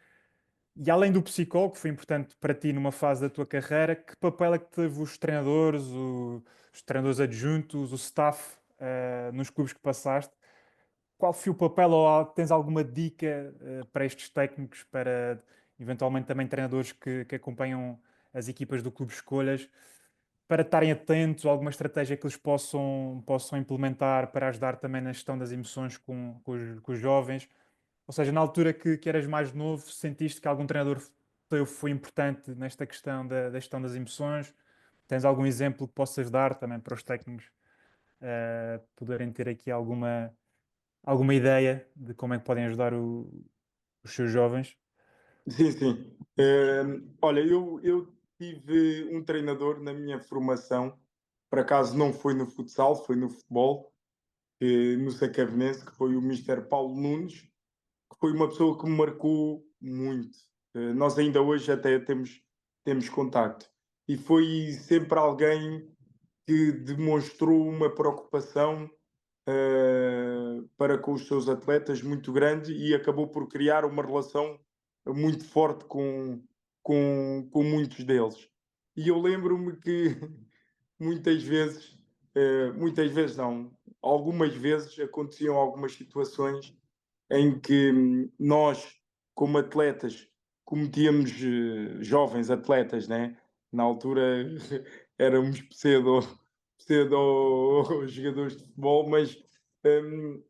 E além do psicólogo, que foi importante para ti numa fase da tua carreira, que papel é que teve os treinadores, os treinadores adjuntos, o staff, nos clubes que passaste? Qual foi o papel ou tens alguma dica, para estes técnicos, para eventualmente também treinadores que acompanham as equipas do clube escolhas, para estarem atentos a alguma estratégia que eles possam implementar para ajudar também na gestão das emoções com os jovens? Ou seja, na altura que eras mais novo, sentiste que algum treinador teu foi importante nesta questão da gestão das emoções? Tens algum exemplo que possas dar também para os técnicos poderem ter aqui alguma ideia de como é que podem ajudar os seus jovens? Sim, sim. Olha, eu tive um treinador na minha formação, por acaso não foi no futsal, foi no futebol, no Sacavenense, que foi o Mister Paulo Nunes, que foi uma pessoa que me marcou muito. Nós ainda hoje até temos contacto. E foi sempre alguém que demonstrou uma preocupação para com os seus atletas muito grande e acabou por criar uma relação muito forte com muitos deles. E eu lembro-me que muitas vezes não, algumas vezes aconteciam algumas situações em que nós, como atletas, cometíamos, jovens atletas, né? Na altura éramos pseudo jogadores de futebol, mas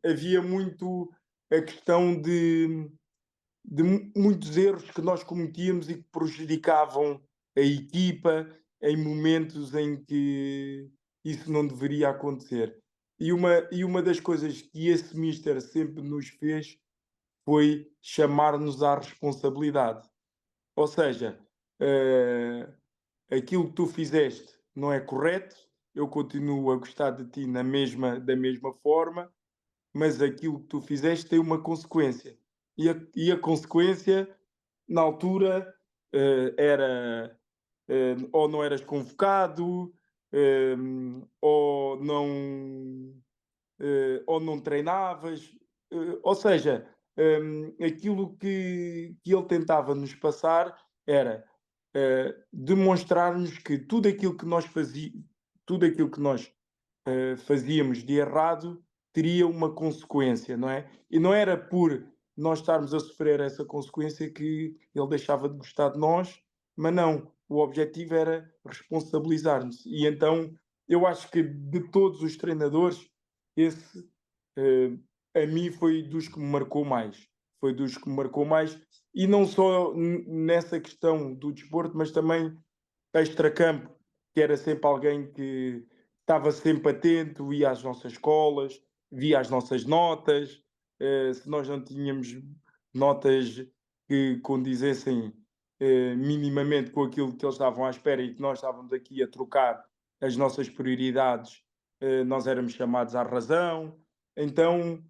havia muito a questão de muitos erros que nós cometíamos e que prejudicavam a equipa em momentos em que isso não deveria acontecer. E uma das coisas que esse mister sempre nos fez foi chamar-nos à responsabilidade. Ou seja, aquilo que tu fizeste não é correto, eu continuo a gostar de ti da mesma forma, mas aquilo que tu fizeste tem uma consequência. E a consequência, na altura, era ou não eras convocado, ou não treinavas. Ou seja, aquilo que ele tentava nos passar era demonstrar-nos que tudo aquilo que nós fazíamos de errado teria uma consequência, não é? E não era por nós estarmos a sofrer essa consequência que ele deixava de gostar de nós, mas não. O objetivo era responsabilizar-nos. E então eu acho que de todos os treinadores, esse a mim foi dos que me marcou mais. Foi dos que me marcou mais. E não só nessa questão do desporto, mas também extracampo, que era sempre alguém que estava sempre atento, ia às nossas escolas, via as nossas notas, se nós não tínhamos notas que condizessem minimamente com aquilo que eles estavam à espera e que nós estávamos aqui a trocar as nossas prioridades, nós éramos chamados à razão. Então,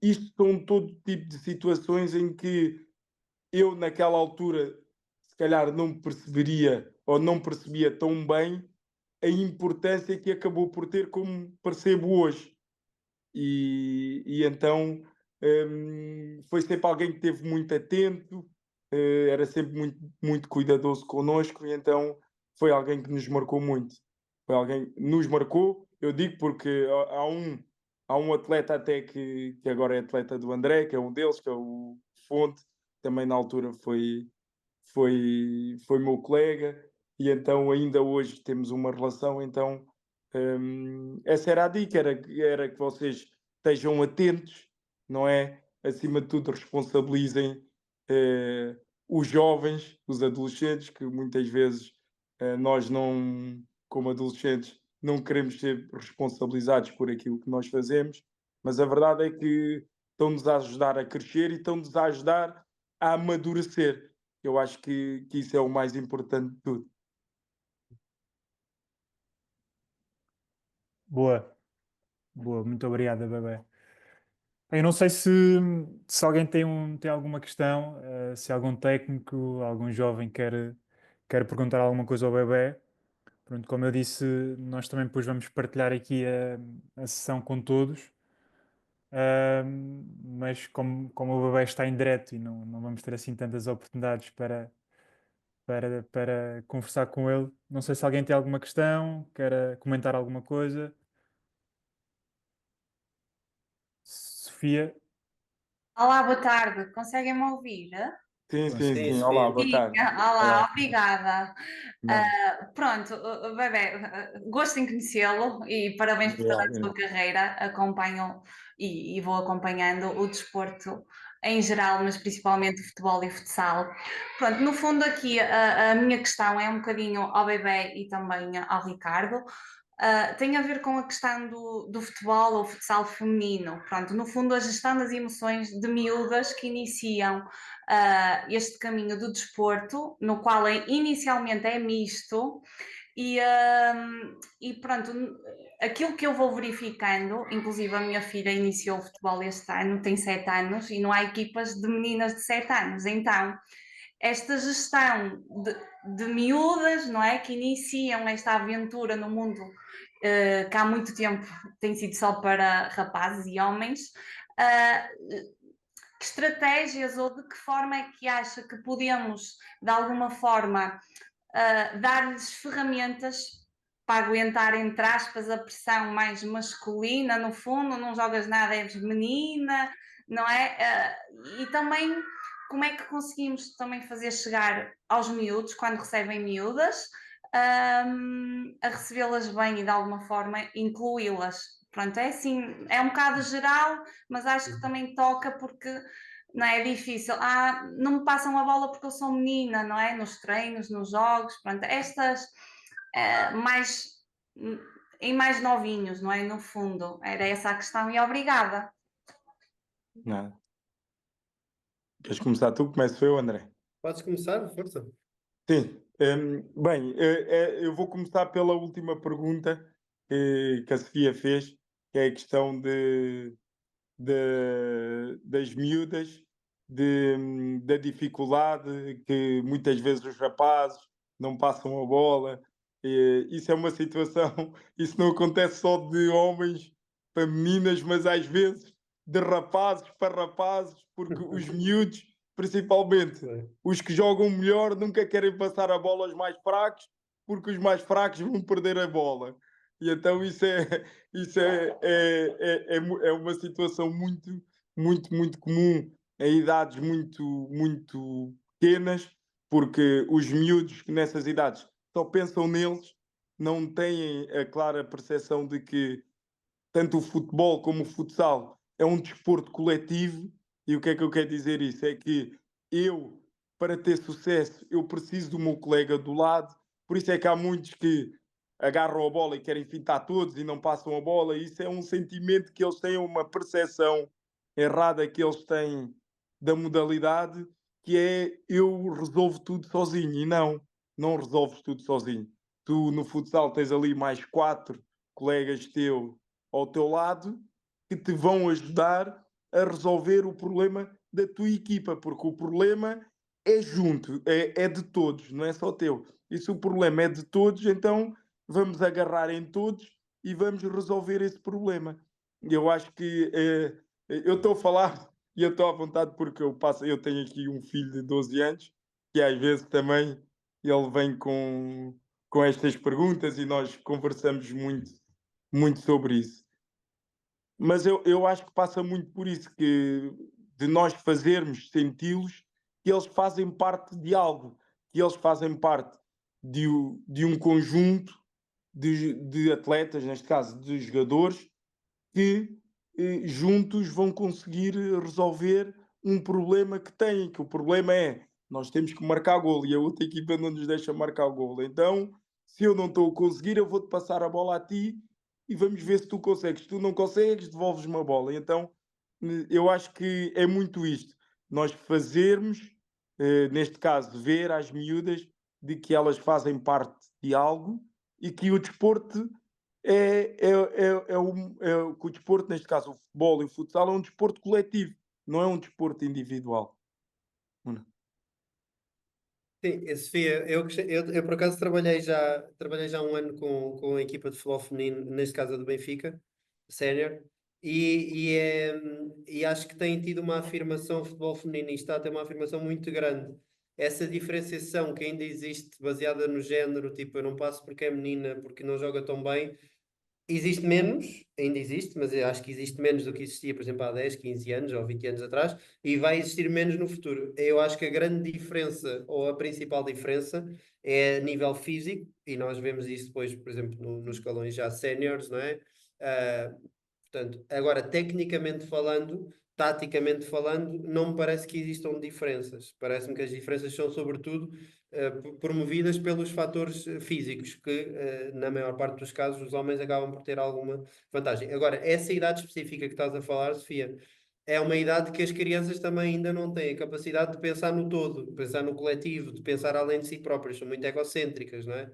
isto são todo tipo de situações em que eu, naquela altura, se calhar não perceberia ou não percebia tão bem a importância que acabou por ter como percebo hoje. E então foi sempre alguém que esteve muito atento, era sempre muito cuidadoso connosco, e então foi alguém que nos marcou muito. Foi alguém que nos marcou, eu digo porque há um atleta até que agora é atleta do André, que é um deles, que é o Fonte, também na altura foi meu colega, e então ainda hoje temos uma relação. Então essa era a dica, era que vocês estejam atentos, não é? Acima de tudo, responsabilizem os jovens, os adolescentes, que muitas vezes nós não, como adolescentes, não queremos ser responsabilizados por aquilo que nós fazemos, mas a verdade é que estão-nos a ajudar a crescer e estão-nos a ajudar a amadurecer. Eu acho que isso é o mais importante de tudo. Boa, boa, muito obrigado, Bebé. Eu não sei se alguém tem alguma questão, se algum técnico, algum jovem quer perguntar alguma coisa ao Bebé. Pronto, como eu disse, nós também depois vamos partilhar aqui a sessão com todos. Mas como o Bebé está em direto e não vamos ter assim tantas oportunidades para conversar com ele, não sei se alguém tem alguma questão, quer comentar alguma coisa. Sofia? Olá, boa tarde. Conseguem-me ouvir? Sim, sim, Consigo. Sim, sim. Olá, Sofia. boa Sim, tarde. olá, Olá. obrigada. Não, Pronto, Bebé, gosto em conhecê-lo e parabéns por toda a obrigado. sua carreira. Acompanho e vou acompanhando o desporto em geral, mas principalmente o futebol e o futsal. Pronto, no fundo aqui a minha questão é um bocadinho ao Bebé e também ao Ricardo. Tem a ver com a questão do futebol ou futsal feminino. Pronto, no fundo, a gestão das emoções de miúdas que iniciam este caminho do desporto, no qual inicialmente é misto, e pronto, aquilo que eu vou verificando, inclusive a minha filha iniciou o futebol este ano, tem 7 anos, e não há equipas de meninas de 7 anos, então esta gestão de miúdas, não é, que iniciam esta aventura no mundo que há muito tempo tem sido só para rapazes e homens, que estratégias ou de que forma é que acha que podemos, de alguma forma, dar-lhes ferramentas para aguentar, entre aspas, a pressão mais masculina, no fundo, não jogas nada, és menina, não é? E também como é que conseguimos também fazer chegar aos miúdos, quando recebem miúdas, a recebê-las bem e de alguma forma incluí-las. Pronto, é assim, é um bocado geral, mas acho que também toca porque não é difícil. Não me passam a bola porque eu sou menina, não é? Nos treinos, nos jogos, pronto, estas mais em mais novinhos, não é? No fundo, era essa a questão e obrigada. Nada. Queres começar tu? Começo eu, André. Podes começar, força. Sim. Bem, eu vou começar pela última pergunta que a Sofia fez, que é a questão das miúdas, da dificuldade que muitas vezes os rapazes não passam a bola. Isso é uma situação, isso não acontece só de homens para meninas, mas às vezes de rapazes para rapazes, porque os miúdos, principalmente os que jogam melhor, nunca querem passar a bola aos mais fracos, porque os mais fracos vão perder a bola. E então isso é uma situação muito comum em idades muito pequenas, porque os miúdos que nessas idades só pensam neles, não têm a clara percepção de que tanto o futebol como o futsal é um desporto coletivo. E o que é que eu quero dizer isso? É que eu, para ter sucesso, eu preciso do meu colega do lado. Por isso é que há muitos que agarram a bola e querem fintar todos e não passam a bola. Isso é um sentimento que eles têm, uma percepção errada que eles têm da modalidade, que é eu resolvo tudo sozinho. E não resolves tudo sozinho. Tu no futsal tens ali mais 4 colegas teus ao teu lado que te vão ajudar a resolver o problema da tua equipa, porque o problema é junto, é de todos, não é só teu. E se o problema é de todos, então vamos agarrar em todos e vamos resolver esse problema. Eu acho que eu estou a falar e eu estou à vontade porque eu tenho aqui um filho de 12 anos que às vezes também ele vem com estas perguntas e nós conversamos muito sobre isso. Mas eu acho que passa muito por isso, de nós fazermos senti-los que eles fazem parte de algo, que eles fazem parte de um conjunto de atletas, neste caso de jogadores, que juntos vão conseguir resolver um problema que têm, que o problema é nós temos que marcar golo e a outra equipa não nos deixa marcar golo. Então, se eu não estou a conseguir, eu vou-te passar a bola a ti e vamos ver se tu consegues. Se tu não consegues, devolves-me a bola. Então, eu acho que é muito isto. Nós fazermos, neste caso, ver às miúdas de que elas fazem parte de algo e que o desporto que o desporto, neste caso o futebol e o futsal, é um desporto coletivo, não é um desporto individual. Sim, Sofia, eu por acaso trabalhei já um ano com a equipa de futebol feminino, neste caso a do Benfica, sénior, e acho que tem tido uma afirmação, o futebol feminino, e está a ter uma afirmação muito grande. Essa diferenciação que ainda existe, baseada no género, tipo, eu não passo porque é menina, porque não joga tão bem, existe menos, ainda existe, mas eu acho que existe menos do que existia, por exemplo, há 10, 15 anos ou 20 anos atrás, e vai existir menos no futuro. Eu acho que a grande diferença, ou a principal diferença, é a nível físico, e nós vemos isso depois, por exemplo, nos escalões já séniores, não é? Portanto, agora, tecnicamente falando, taticamente falando, não me parece que existam diferenças. Parece-me que as diferenças são, sobretudo, promovidas pelos fatores físicos, que, na maior parte dos casos, os homens acabam por ter alguma vantagem. Agora, essa idade específica que estás a falar, Sofia, é uma idade que as crianças também ainda não têm a capacidade de pensar no todo, de pensar no coletivo, de pensar além de si próprias, são muito egocêntricas, não é?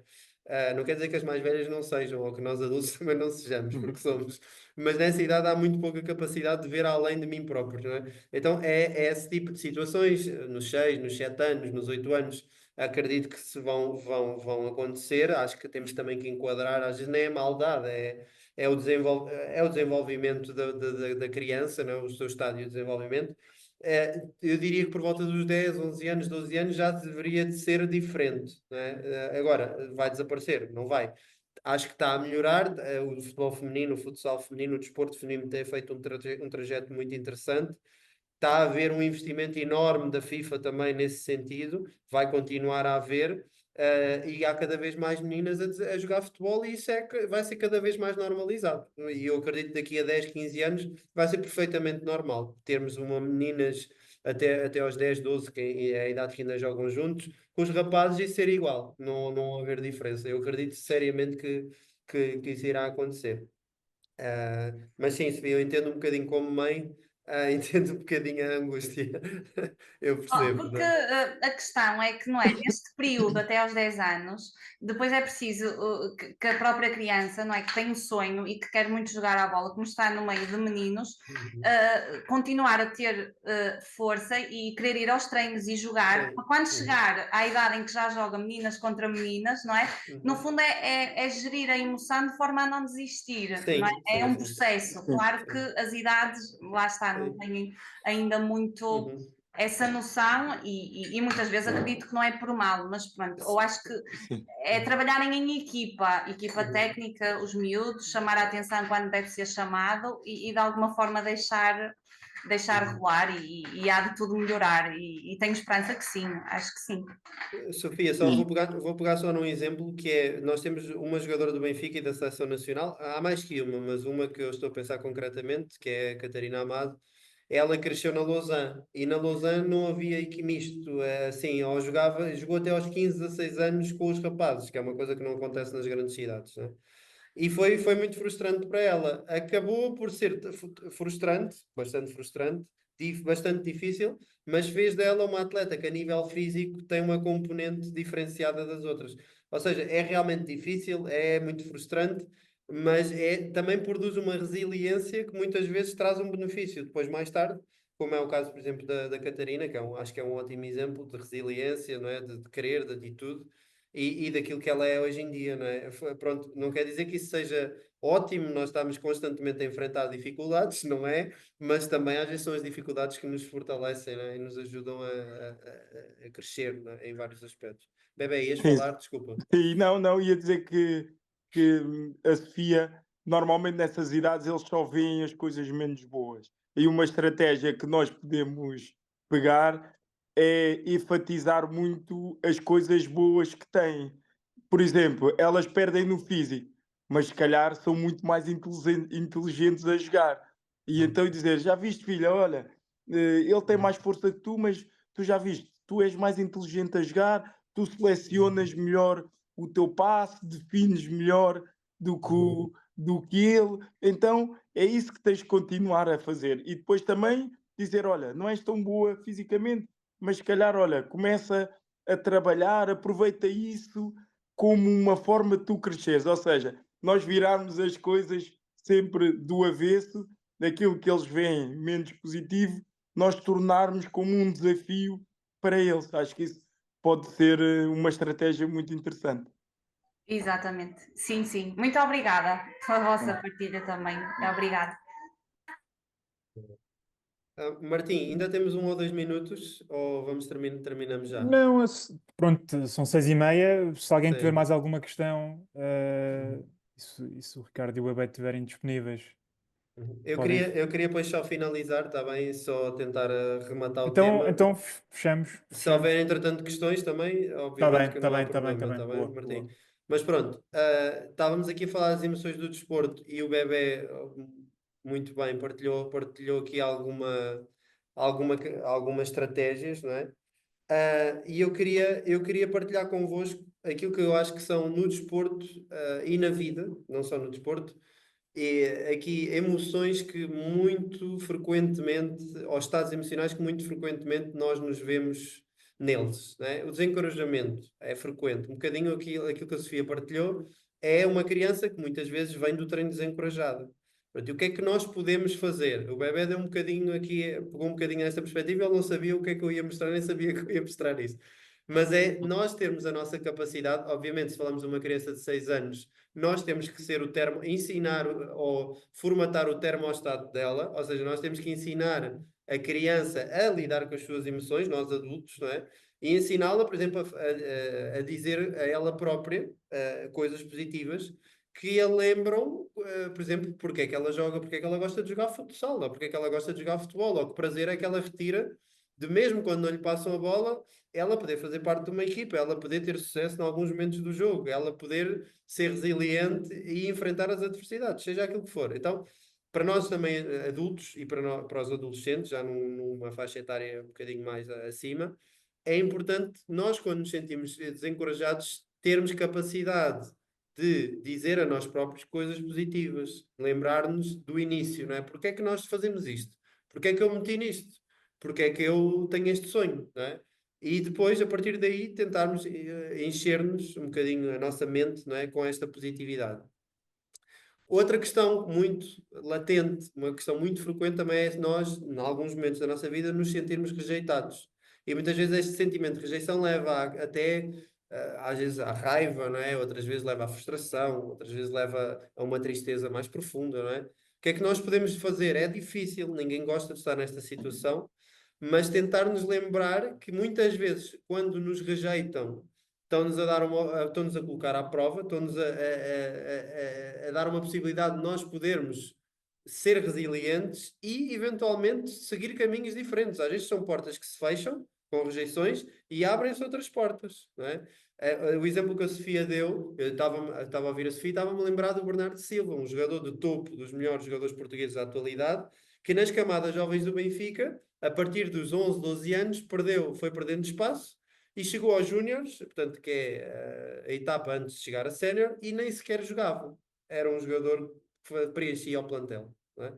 Não quer dizer que as mais velhas não sejam, ou que nós adultos também não sejamos, porque somos. Mas nessa idade há muito pouca capacidade de ver além de mim próprio, não é? Então é esse tipo de situações, nos 6, nos 7 anos, nos 8 anos, acredito que se vão acontecer. Acho que temos também que enquadrar, às vezes nem é maldade, é o desenvolvimento da criança, não é? O seu estádio de desenvolvimento. Eu diria que por volta dos 10, 11 anos, 12 anos já deveria de ser diferente, não é? Agora, vai desaparecer? Não vai. Acho que está a melhorar. O futebol feminino, o futsal feminino, o desporto feminino tem feito um trajeto muito interessante. Está a haver um investimento enorme da FIFA também nesse sentido, vai continuar a haver, e há cada vez mais meninas a jogar futebol, e isso vai ser cada vez mais normalizado. E eu acredito que daqui a 10, 15 anos vai ser perfeitamente normal termos meninas até aos 10, 12, que é a idade que ainda jogam juntos, com os rapazes e ser igual, não haver diferença. Eu acredito seriamente que isso irá acontecer. Mas sim, Sofia, eu entendo um bocadinho como mãe, entendo um bocadinho a angústia. Eu percebo, Porque não é? a questão é que, não é, neste período até aos 10 anos, depois é preciso que a própria criança, não é, que tem um sonho e que quer muito jogar à bola, como está no meio de meninos, continuar a ter força e querer ir aos treinos e jogar, Sim. para quando chegar à idade em que já joga meninas contra meninas, não é? No Uhum. fundo é gerir a emoção de forma a não desistir, Sim, não é? É um sim. processo. Sim. Claro que as idades, lá está, não Sim. têm ainda muito Uhum. essa noção, e muitas vezes acredito que não é por mal, mas pronto, eu acho que Sim. é trabalharem em equipa Uhum. técnica, os miúdos, chamar a atenção quando deve ser chamado e de alguma forma deixar rolar, e há de tudo melhorar, e tenho esperança que sim, acho que sim. Sofia, só vou pegar só num exemplo, que é, nós temos uma jogadora do Benfica e da Seleção Nacional, há mais que uma, mas uma que eu estou a pensar concretamente, que é a Catarina Amado. Ela cresceu na Lausanne, e na Lausanne não havia misto, assim, ou jogou até aos 15, 16 anos com os rapazes, que é uma coisa que não acontece nas grandes cidades, né? E foi muito frustrante para ela. Acabou por ser frustrante, bastante frustrante, bastante difícil, mas fez dela uma atleta que, a nível físico, tem uma componente diferenciada das outras. Ou seja, é realmente difícil, é muito frustrante, mas também produz uma resiliência que muitas vezes traz um benefício depois, mais tarde, como é o caso, por exemplo, da Catarina, que acho que é um ótimo exemplo de resiliência, não é? De querer, de atitude. E daquilo que ela é hoje em dia, não é? Pronto, não quer dizer que isso seja ótimo, nós estamos constantemente a enfrentar dificuldades, não é? Mas também às vezes são as dificuldades que nos fortalecem, não é? E nos ajudam a crescer, não é? Em vários aspectos. Bebé, ias falar? Desculpa. E não, ia dizer que a Sofia, normalmente nessas idades, eles só veem as coisas menos boas. E uma estratégia que nós podemos pegar é enfatizar muito as coisas boas que têm. por exemplo, elas perdem no físico, mas se calhar são muito mais inteligentes a jogar. E então dizer, já viste, filha, olha, ele tem mais força que tu, mas tu já viste, tu és mais inteligente a jogar, tu selecionas melhor o teu passe, defines melhor do que ele. Então é isso que tens de continuar a fazer. E depois também dizer, olha, não és tão boa fisicamente, mas se calhar, olha, começa a trabalhar, aproveita isso como uma forma de tu cresceres. Ou seja, nós virarmos as coisas sempre do avesso, daquilo que eles veem menos positivo, nós tornarmos como um desafio para eles. Acho que isso pode ser uma estratégia muito interessante. Exatamente. Sim, sim. Muito obrigada pela vossa partilha também. Obrigada. Martim, ainda temos 1 ou 2 minutos ou terminamos já? Não, pronto, são 6h30. Se alguém tiver Sim. mais alguma questão, se o Ricardo e o Abel estiverem disponíveis. Eu Podem- queria depois só finalizar, está bem? Só tentar rematar o Então, tema. então fechamos. Se houver, entretanto, questões também, obviamente que Tá não há bem, problema, tá está bem. bem, Boa, Martim? boa. Mas pronto, estávamos aqui a falar das emoções do desporto e o bebé, muito bem, partilhou aqui algumas estratégias, não é? E eu queria partilhar convosco aquilo que eu acho que são no desporto, e na vida, não só no desporto, e aqui emoções que muito frequentemente, ou estados emocionais que muito frequentemente nós nos vemos neles, né? O desencorajamento é frequente. Um bocadinho aquilo que a Sofia partilhou é uma criança que muitas vezes vem do treino desencorajada. Portanto, e o que é que nós podemos fazer? O bebé deu um bocadinho aqui, pegou um bocadinho nesta perspectiva, ele não sabia o que é que eu ia mostrar, nem sabia que eu ia mostrar isso. Mas é nós termos a nossa capacidade, obviamente, se falamos de uma criança de 6 anos, nós temos que ser ensinar ou formatar o termostato dela, ou seja, nós temos que ensinar a criança a lidar com as suas emoções, nós adultos, não é? E ensiná-la, por exemplo, a dizer a ela própria coisas positivas que a lembram, por exemplo, porque é que ela joga, porque é que ela gosta de jogar futsal, ou porque é que ela gosta de jogar futebol, ou que prazer é que ela retira de mesmo quando não lhe passam a bola, ela poder fazer parte de uma equipa, ela poder ter sucesso em alguns momentos do jogo, ela poder ser resiliente e enfrentar as adversidades, seja aquilo que for. Então, para nós também adultos e para os adolescentes, já numa faixa etária um bocadinho mais acima, é importante nós, quando nos sentimos desencorajados, termos capacidade de dizer a nós próprios coisas positivas, lembrar-nos do início, não é? Porque é que nós fazemos isto? Porque é que eu meti nisto? Porque é que eu tenho este sonho, não é? E depois, a partir daí, tentarmos encher-nos um bocadinho a nossa mente, não é? Com esta positividade. Outra questão muito latente, uma questão muito frequente também é nós, em alguns momentos da nossa vida, nos sentirmos rejeitados. E muitas vezes este sentimento de rejeição leva até, às vezes, à raiva, não é? Outras vezes leva à frustração, outras vezes leva a uma tristeza mais profunda, não é? O que é que nós podemos fazer? É difícil, ninguém gosta de estar nesta situação, mas tentar nos lembrar que muitas vezes, quando nos rejeitam, estão-nos a colocar à prova, estão-nos a dar uma possibilidade de nós podermos ser resilientes e, eventualmente, seguir caminhos diferentes. Às vezes são portas que se fecham com rejeições e abrem-se outras portas, não é? O exemplo que a Sofia deu, eu estava a ouvir a Sofia e estava-me a lembrar do Bernardo Silva, um jogador de topo, dos melhores jogadores portugueses da atualidade, que nas camadas jovens do Benfica, a partir dos 11, 12 anos, foi perdendo espaço e chegou aos Júniores, portanto, que é a etapa antes de chegar a sénior, e nem sequer jogava. Era um jogador que preenchia o plantel, não é?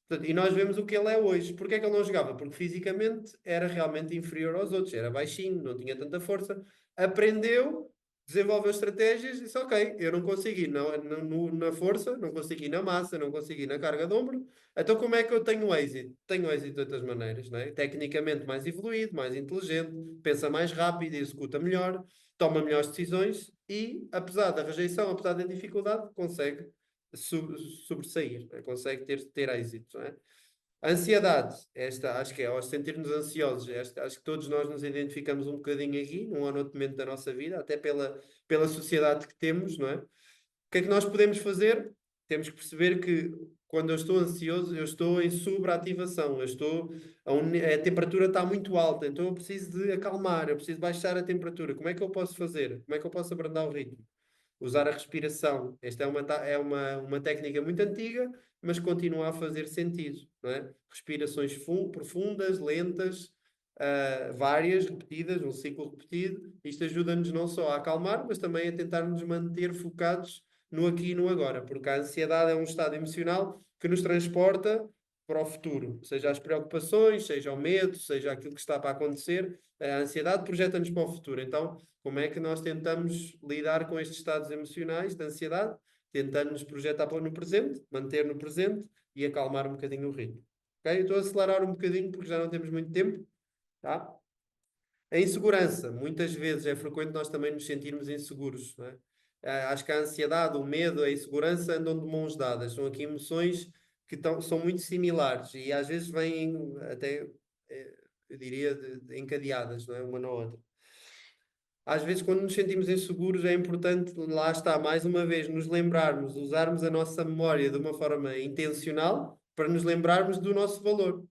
Portanto, e nós vemos o que ele é hoje. Porquê é que ele não jogava? Porque fisicamente era realmente inferior aos outros, era baixinho, não tinha tanta força. Aprendeu, desenvolveu estratégias e disse: Ok, eu não consegui na força, não consegui na massa, não consegui na carga de ombro. Então, como é que eu tenho êxito? Tenho êxito de outras maneiras, não é? Tecnicamente mais evoluído, mais inteligente, pensa mais rápido, executa melhor, toma melhores decisões e, apesar da rejeição, apesar da dificuldade, consegue sobressair, não é? Consegue ter êxito, não é? A ansiedade, acho que é ao sentir-nos ansiosos, acho que todos nós nos identificamos um bocadinho aqui, num ou noutro momento da nossa vida, até pela sociedade que temos, não é? O que é que nós podemos fazer? Temos que perceber que quando eu estou ansioso, eu estou em sobreativação, a temperatura está muito alta, então eu preciso de acalmar, eu preciso baixar a temperatura. Como é que eu posso fazer? Como é que eu posso abrandar o ritmo? Usar a respiração. Esta é uma técnica muito antiga, mas continua a fazer sentido, não é? Respirações profundas, lentas, várias, repetidas, um ciclo repetido. Isto ajuda-nos não só a acalmar, mas também a tentar nos manter focados no aqui e no agora, porque a ansiedade é um estado emocional que nos transporta para o futuro, seja as preocupações, seja o medo, seja aquilo que está para acontecer, a ansiedade projeta-nos para o futuro. Então, como é que nós tentamos lidar com estes estados emocionais de ansiedade? Tentando nos projetar no presente, manter no presente e acalmar um bocadinho o ritmo. Ok? Eu estou a acelerar um bocadinho porque já não temos muito tempo. Tá? A insegurança. Muitas vezes é frequente nós também nos sentirmos inseguros. Não é? Acho que a ansiedade, o medo, a insegurança andam de mãos dadas. São aqui emoções que são muito similares e às vezes vêm até, eu diria, encadeadas, não é? Uma na outra. Às vezes, quando nos sentimos inseguros, é importante, lá está, mais uma vez, nos lembrarmos, usarmos a nossa memória de uma forma intencional para nos lembrarmos do nosso valor.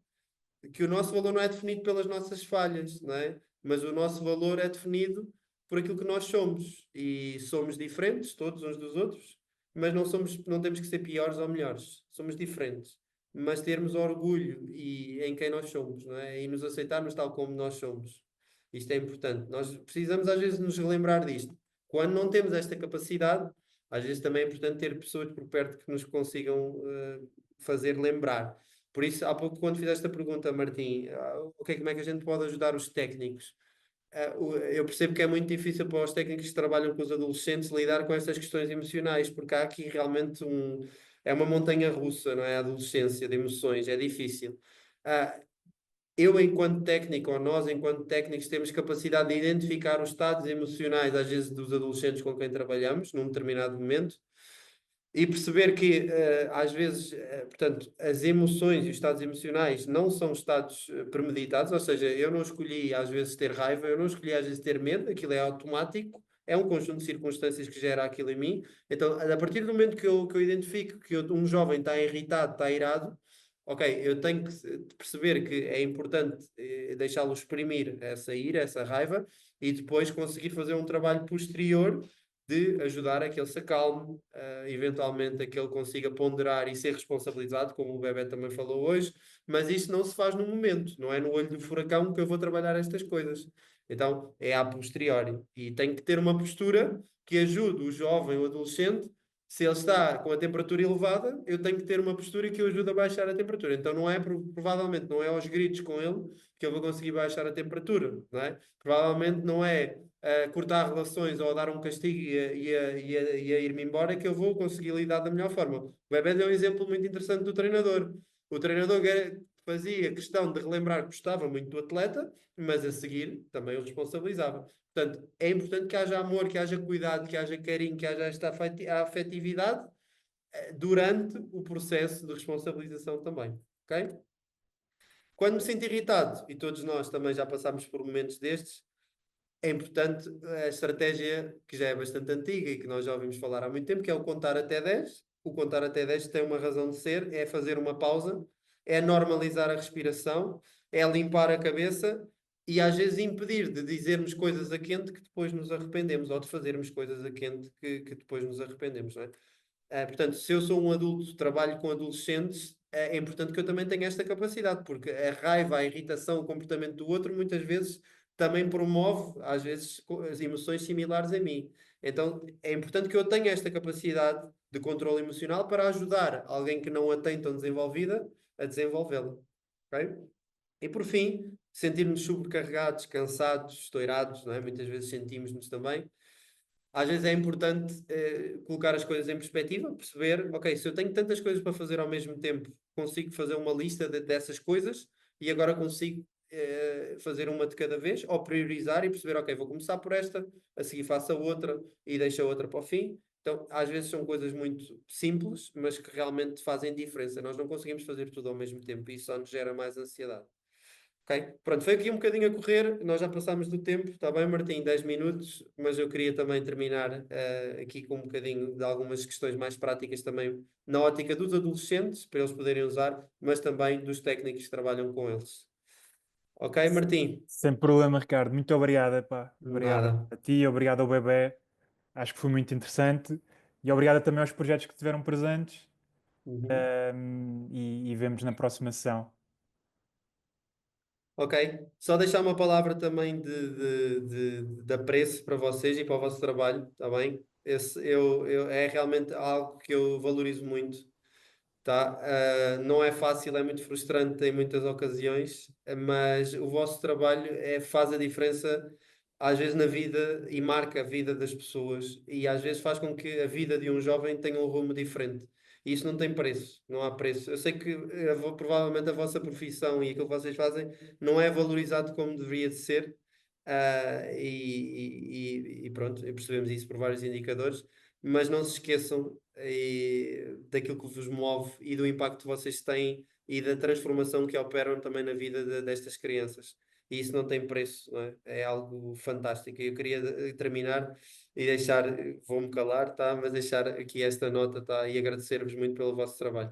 Que o nosso valor não é definido pelas nossas falhas, não é? Mas o nosso valor é definido por aquilo que nós somos. E somos diferentes, todos uns dos outros, mas não temos que ser piores ou melhores. Somos diferentes. Mas termos orgulho em quem nós somos, não é? E nos aceitarmos tal como nós somos. Isto é importante. Nós precisamos às vezes nos relembrar disto. Quando não temos esta capacidade, às vezes também é importante ter pessoas por perto que nos consigam fazer lembrar. Por isso, há pouco, quando fizeste a pergunta, Martim, como é que a gente pode ajudar os técnicos? Eu percebo que é muito difícil para os técnicos que trabalham com os adolescentes lidar com essas questões emocionais, porque há aqui realmente é uma montanha russa, não é? A adolescência de emoções, é difícil. Eu, enquanto técnico, ou nós, enquanto técnicos, temos capacidade de identificar os estados emocionais, às vezes, dos adolescentes com quem trabalhamos, num determinado momento, e perceber que, às vezes, portanto, as emoções e os estados emocionais não são estados premeditados, ou seja, eu não escolhi, às vezes, ter raiva, eu não escolhi, às vezes, ter medo, aquilo é automático, é um conjunto de circunstâncias que gera aquilo em mim. Então, a partir do momento que eu identifico que um jovem está irritado, está irado, ok, eu tenho que perceber que é importante deixá-lo exprimir essa ira, essa raiva, e depois conseguir fazer um trabalho posterior de ajudar a que ele se acalme, eventualmente a que ele consiga ponderar e ser responsabilizado, como o Bebé também falou hoje, mas isso não se faz no momento, não é no olho do furacão que eu vou trabalhar estas coisas. Então, é a posteriori. E tem que ter uma postura que ajude o jovem ou adolescente. Se ele está com a temperatura elevada, eu tenho que ter uma postura que o ajude a baixar a temperatura. Então, provavelmente não é aos gritos com ele que eu vou conseguir baixar a temperatura, não é? Provavelmente não é cortar relações ou a dar um castigo e a ir-me embora que eu vou conseguir lidar da melhor forma. O Bebé deu um exemplo muito interessante do treinador. O treinador fazia questão de relembrar que gostava muito do atleta, mas a seguir também o responsabilizava. Portanto, é importante que haja amor, que haja cuidado, que haja carinho, que haja esta afetividade durante o processo de responsabilização também. Ok? Quando me sinto irritado, e todos nós também já passámos por momentos destes, é importante a estratégia que já é bastante antiga e que nós já ouvimos falar há muito tempo, que é o contar até 10. O contar até 10 tem uma razão de ser, é fazer uma pausa, é normalizar a respiração, é limpar a cabeça e às vezes impedir de dizermos coisas a quente que depois nos arrependemos, ou de fazermos coisas a quente que depois nos arrependemos, não é? Portanto, se eu sou um adulto, trabalho com adolescentes, é importante que eu também tenha esta capacidade, porque a raiva, a irritação, o comportamento do outro, muitas vezes também promove, às vezes, as emoções similares a mim. Então, é importante que eu tenha esta capacidade de controle emocional para ajudar alguém que não a tem tão desenvolvida a desenvolvê-la. Ok? E por fim, sentir-nos sobrecarregados, cansados, estourados, não é? Muitas vezes sentimos-nos também. Às vezes é importante colocar as coisas em perspectiva, perceber, ok, se eu tenho tantas coisas para fazer ao mesmo tempo, consigo fazer uma lista dessas coisas e agora consigo fazer uma de cada vez, ou priorizar e perceber, ok, vou começar por esta, a seguir faço a outra e deixo a outra para o fim. Então, às vezes são coisas muito simples, mas que realmente fazem diferença. Nós não conseguimos fazer tudo ao mesmo tempo e isso só nos gera mais ansiedade. Ok? Pronto, foi aqui um bocadinho a correr, nós já passámos do tempo, está bem, Martim, 10 minutos, mas eu queria também terminar aqui com um bocadinho de algumas questões mais práticas também na ótica dos adolescentes, para eles poderem usar, mas também dos técnicos que trabalham com eles. Ok, Martim? Sem problema, Ricardo. Muito obrigado, pá. Obrigado Nada. a ti, obrigado ao Bebé. acho que foi muito interessante e obrigado também aos projetos que estiveram presentes e vemos na próxima sessão. Ok, só deixar uma palavra também de apreço para vocês e para o vosso trabalho, está bem? É realmente algo que eu valorizo muito, tá? Não é fácil, é muito frustrante em muitas ocasiões, mas o vosso trabalho faz a diferença às vezes na vida e marca a vida das pessoas e às vezes faz com que a vida de um jovem tenha um rumo diferente. E isso não tem preço, não há preço. Eu sei que provavelmente a vossa profissão e aquilo que vocês fazem não é valorizado como deveria de ser, e pronto, e percebemos isso por vários indicadores, mas não se esqueçam daquilo que vos move e do impacto que vocês têm e da transformação que operam também na vida destas crianças. E isso não tem preço, não é? É algo fantástico. E eu queria terminar e deixar, vou-me calar, tá? Mas deixar aqui esta nota, tá? E agradecer-vos muito pelo vosso trabalho.